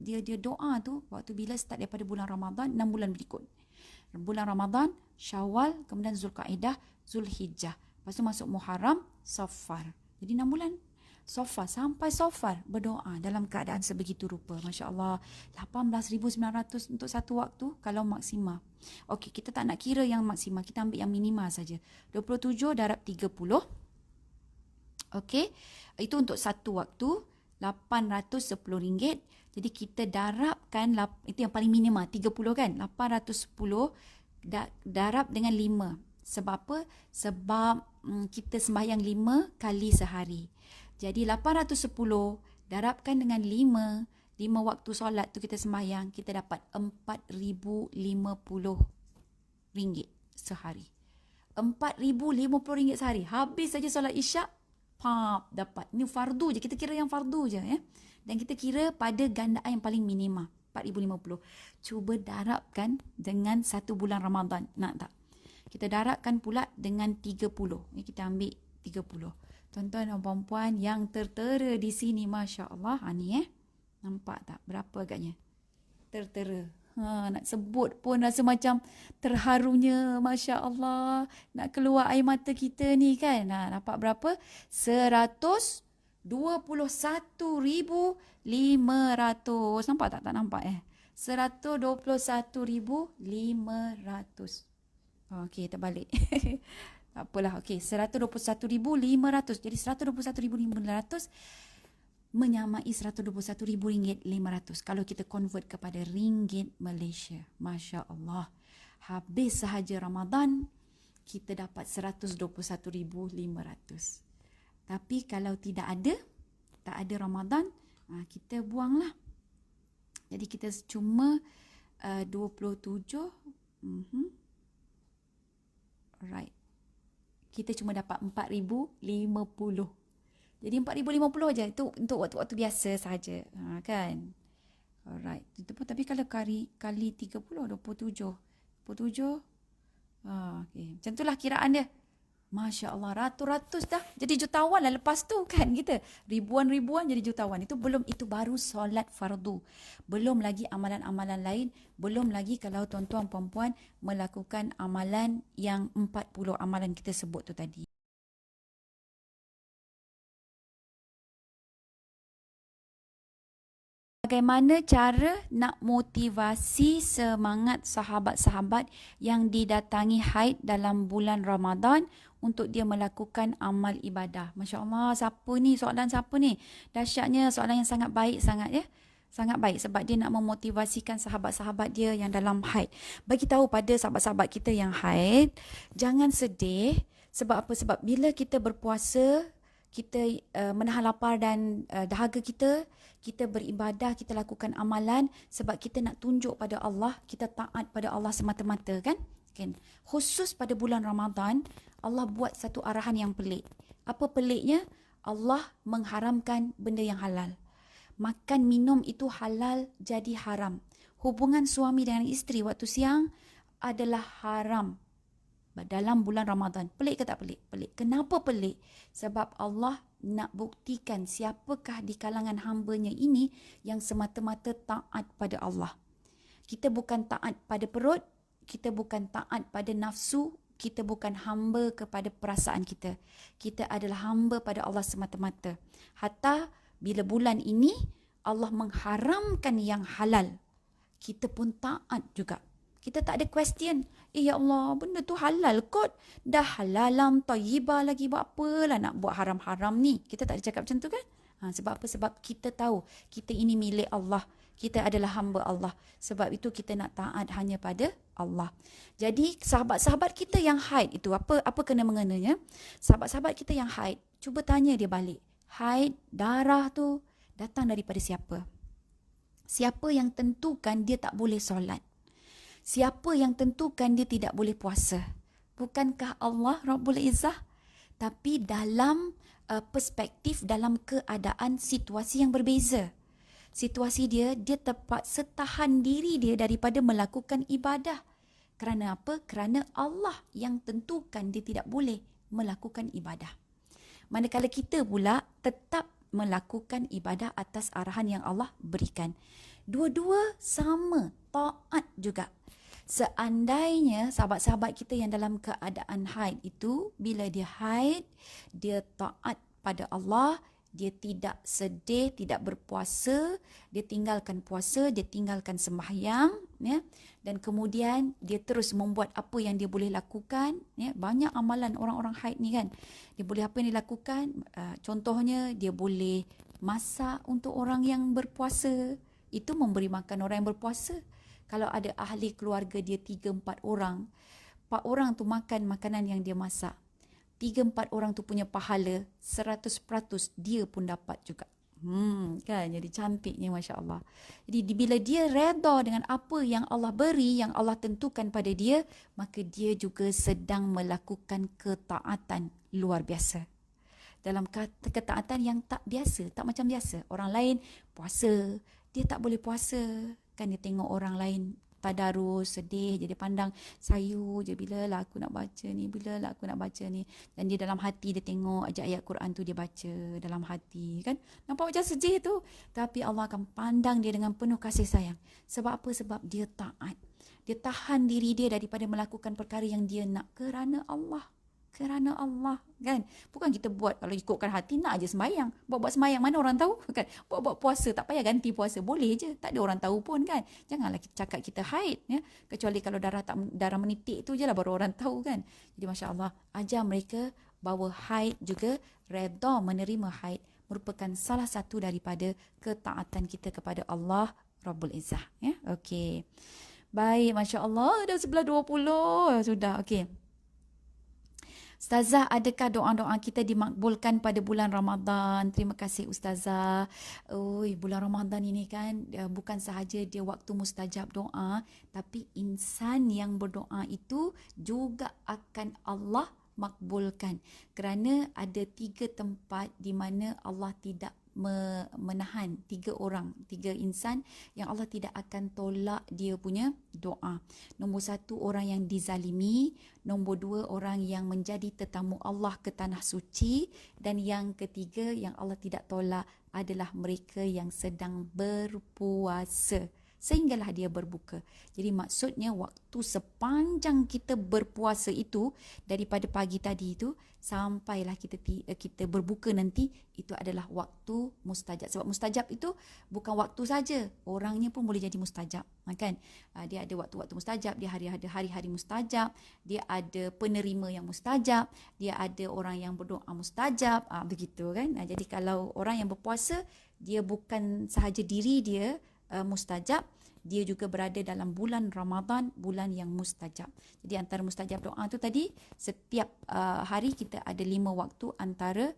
Dia doa tu waktu bila start daripada bulan Ramadan 6 bulan berikut. Bulan Ramadan, Syawal, kemudian Zulkaidah, Zulhijjah. Lepas tu masuk Muharram, Safar. Jadi 6 bulan. Safar, sampai Safar berdoa dalam keadaan sebegitu rupa. Masya Allah, 18,900 untuk satu waktu kalau maksima. Okey, kita tak nak kira yang maksima. Kita ambil yang minima saja. 27 darab 30. Okey, itu untuk satu waktu. RM810. Jadi kita darabkan, itu yang paling minima, 30 kan? 810 darab dengan 5. Sebab apa? Sebab kita sembahyang 5 kali sehari. Jadi 810 darabkan dengan 5 waktu solat tu kita sembahyang, kita dapat RM4,050 sehari. RM4,050 sehari. Habis saja solat isyak, dapat. Ini fardu je. Kita kira yang fardu je ya. Dan kita kira pada gandaan yang paling minima, 4,050. Cuba darabkan dengan satu bulan Ramadan. Nak tak? Kita darabkan pula dengan 30. Ini kita ambil 30. Tuan-tuan dan puan-puan yang tertera di sini, Masya Allah. Ni nampak tak? Berapa agaknya? Tertera. Nak sebut pun rasa macam terharunya, Masya Allah. Nak keluar air mata kita ni kan. Dapat berapa? 121,500. Nampak tak? Tak nampak 121,500. Okey, terbalik. Tak apalah. Okey, 121,500. Jadi 121,500 menyamai RM121,500 kalau kita convert kepada ringgit Malaysia. Masya Allah. Habis sahaja Ramadan, kita dapat 121,500. Tapi kalau tak ada Ramadan, kita buanglah. Jadi kita cuma 27. Alright. Kita cuma dapat 4,050. Jadi 4,050 aja. Itu untuk waktu-waktu biasa saja. Kan? Alright. Itu pun, tapi kalau kali 30, 27. 27 Okay. Macam itulah kiraan dia. Masya Allah, ratus-ratus dah jadi jutawan lah lepas tu kan kita. Ribuan-ribuan jadi jutawan. Itu belum, itu baru solat fardu. Belum lagi amalan-amalan lain. Belum lagi kalau tuan-tuan perempuan melakukan amalan yang 40 amalan kita sebut tu tadi. Bagaimana cara nak motivasi semangat sahabat-sahabat yang didatangi haid dalam bulan Ramadan untuk dia melakukan amal ibadah? Masya Allah, siapa ni? Soalan siapa ni? Dahsyatnya soalan yang sangat baik sangat ya. Sangat baik sebab dia nak memotivasikan sahabat-sahabat dia yang dalam haid. Bagi tahu pada sahabat-sahabat kita yang haid, jangan sedih. Sebab apa? Sebab bila kita berpuasa, kita menahan lapar dan dahaga kita beribadah, kita lakukan amalan sebab kita nak tunjuk pada Allah, kita taat pada Allah semata-mata kan? Khusus pada bulan Ramadan, Allah buat satu arahan yang pelik. Apa peliknya? Allah mengharamkan benda yang halal. Makan minum itu halal jadi haram. Hubungan suami dengan isteri waktu siang adalah haram dalam bulan Ramadan. Pelik ke tak pelik? Pelik. Kenapa pelik? Sebab Allah nak buktikan siapakah di kalangan hamba-Nya ini yang semata-mata taat pada Allah. Kita bukan taat pada perut, kita bukan taat pada nafsu, kita bukan hamba kepada perasaan kita. Kita adalah hamba pada Allah semata-mata. Hatta bila bulan ini Allah mengharamkan yang halal, kita pun taat juga. Kita tak ada question. Ya Allah, benda tu halal kot. Dah halalam, tayyibah lagi. Buat apalah nak buat haram-haram ni. Kita tak ada cakap macam tu kan? Sebab apa? Sebab kita tahu kita ini milik Allah. Kita adalah hamba Allah. Sebab itu kita nak taat hanya pada Allah. Jadi sahabat-sahabat kita yang haid itu, apa kena-mengenanya? Sahabat-sahabat kita yang haid, cuba tanya dia balik. Haid, darah tu datang daripada siapa? Siapa yang tentukan dia tak boleh solat? Siapa yang tentukan dia tidak boleh puasa? Bukankah Allah Rabbul Izzah? Tapi dalam perspektif, dalam keadaan situasi yang berbeza. Situasi dia terpaksa tahan diri dia daripada melakukan ibadah. Kerana apa? Kerana Allah yang tentukan dia tidak boleh melakukan ibadah. Manakala kita pula tetap melakukan ibadah atas arahan yang Allah berikan. Dua-dua sama, taat juga. Seandainya sahabat-sahabat kita yang dalam keadaan haid itu, bila dia haid, dia taat pada Allah, dia tidak sedih, tidak berpuasa, dia tinggalkan puasa, dia tinggalkan sembahyang, ya, dan kemudian dia terus membuat apa yang dia boleh lakukan, ya. Banyak amalan orang-orang haid ni kan, dia boleh apa yang dilakukan, contohnya dia boleh masak untuk orang yang berpuasa, itu memberi makan orang yang berpuasa. Kalau ada ahli keluarga dia 3-4 orang, 4 orang tu makan makanan yang dia masak, 3-4 orang tu punya pahala 100% dia pun dapat juga. Kan, jadi cantiknya Masya Allah. Jadi bila dia reda dengan apa yang Allah beri, yang Allah tentukan pada dia, maka dia juga sedang melakukan ketaatan luar biasa. Dalam ketaatan yang tak biasa, tak macam biasa. Orang lain puasa, dia tak boleh puasa. Kan dia tengok orang lain tadarus, sedih, jadi pandang sayu je, bila lah aku nak baca ni, bila lah aku nak baca ni. Dan dia dalam hati dia tengok ayat-ayat Quran tu dia baca dalam hati kan. Nampak macam sedih tu, tapi Allah akan pandang dia dengan penuh kasih sayang. Sebab apa? Sebab dia taat. Dia tahan diri dia daripada melakukan perkara yang dia nak kerana Allah. Kerana Allah kan. Bukan kita buat kalau ikutkan hati, nak aje sembahyang. Buat sembahyang mana orang tahu kan. Buat puasa, tak payah ganti puasa, boleh je, tak ada orang tahu pun kan. Janganlah kita cakap kita haid ya. Kecuali kalau darah menitik tu je lah baru orang tahu kan. Jadi masya-Allah, ajar mereka bahawa haid juga, redha menerima haid merupakan salah satu daripada ketaatan kita kepada Allah Rabbul Izzah ya. Okey. Baik, masya-Allah, dah 11.20 sudah. Okey. Ustazah, adakah doa-doa kita dimakbulkan pada bulan Ramadan? Terima kasih Ustazah. Bulan Ramadan ini kan bukan sahaja dia waktu mustajab doa, tapi insan yang berdoa itu juga akan Allah makbulkan. Kerana ada 3 tempat di mana Allah tidak menahan tiga insan yang Allah tidak akan tolak dia punya doa. Nombor satu, orang yang dizalimi. Nombor dua, orang yang menjadi tetamu Allah ke tanah suci. Dan yang ketiga yang Allah tidak tolak adalah mereka yang sedang berpuasa sehinggalah dia berbuka. Jadi maksudnya waktu sepanjang kita berpuasa itu, daripada pagi tadi itu sampailah kita berbuka nanti, itu adalah waktu mustajab. Sebab mustajab itu bukan waktu saja, orangnya pun boleh jadi mustajab, kan? Dia ada waktu-waktu mustajab, dia ada hari-hari mustajab, dia ada penerima yang mustajab, dia ada orang yang berdoa mustajab, begitu kan? Jadi kalau orang yang berpuasa, dia bukan sahaja diri dia mustajab, dia juga berada dalam bulan Ramadan, bulan yang mustajab. Jadi antara mustajab doa tu tadi, setiap hari kita ada 5 waktu antara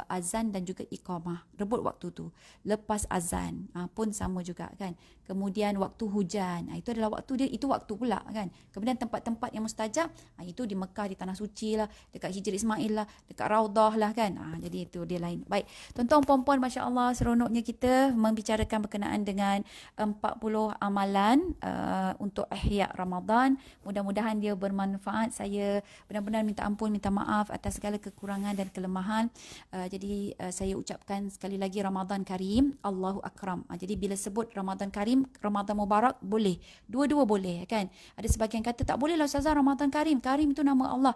azan dan juga iqamah. Rebut waktu tu. Lepas azan pun sama juga kan. Kemudian waktu hujan, itu adalah waktu dia, itu waktu pula kan. Kemudian tempat-tempat yang mustajab, itu di Mekah, di Tanah Suci lah, dekat Hijr Ismail lah, dekat Raudah lah kan. Jadi itu dia lain. Baik, tuan-tuan puan-puan, Masya Allah, seronoknya kita membicarakan berkenaan dengan 40 amalan untuk ihya Ramadan. Mudah-mudahan dia bermanfaat. Saya benar-benar minta ampun, minta maaf atas segala kekurangan dan kelemahan. Jadi saya ucapkan sekali lagi Ramadan Karim, Allahu Akram. Jadi bila sebut Ramadan Karim, Ramadan Mubarak, boleh. Dua-dua boleh kan. Ada sebagian kata tak boleh lah Ustazah Ramadan Karim. Karim itu nama Allah.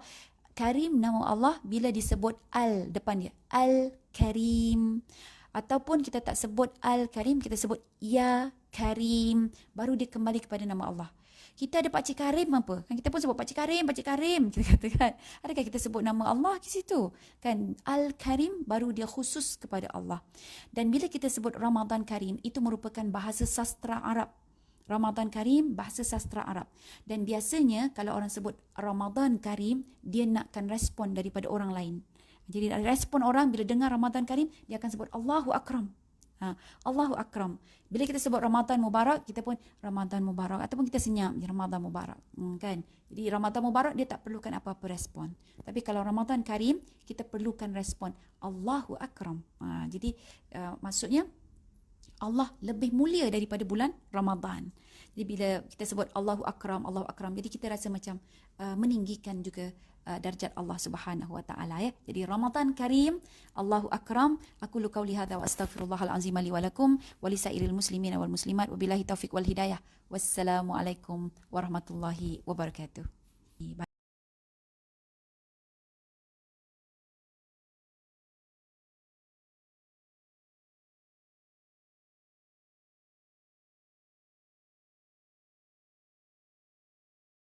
Karim nama Allah bila disebut Al depan dia. Al-Karim. Ataupun kita tak sebut Al-Karim, kita sebut Ya Karim. Baru dia kembali kepada nama Allah. Kita ada Pakcik Karim apa? Kan kita pun sebut Pakcik Karim, Pakcik Karim. Kita katakan, adakah kita sebut nama Allah di situ? Kan Al-Karim baru dia khusus kepada Allah. Dan bila kita sebut Ramadan Karim, itu merupakan bahasa sastra Arab. Ramadan Karim, bahasa sastra Arab. Dan biasanya kalau orang sebut Ramadan Karim, dia nakkan respon daripada orang lain. Jadi respon orang bila dengar Ramadan Karim, dia akan sebut Allahu Akram. Allahu Akram. Bila kita sebut Ramadan Mubarak, kita pun Ramadan Mubarak, ataupun kita senyap Ramadan Mubarak, kan? Jadi Ramadan Mubarak dia tak perlukan apa-apa respon. Tapi kalau Ramadan Karim, kita perlukan respon Allahu Akram. Jadi maksudnya Allah lebih mulia daripada bulan Ramadan. Jadi bila kita sebut Allahu Akram, Allahu Akram, jadi kita rasa macam meninggikan juga darjat Allah Subhanahu wa taala ya. Jadi Ramadan Karim, Allahu Akram. Aku lu qauli hadza wa astaghfirullahal azim li wa lakum wa lisairil muslimin wal muslimat wa billahi taufiq wal hidayah. Wassalamualaikum warahmatullahi wabarakatuh.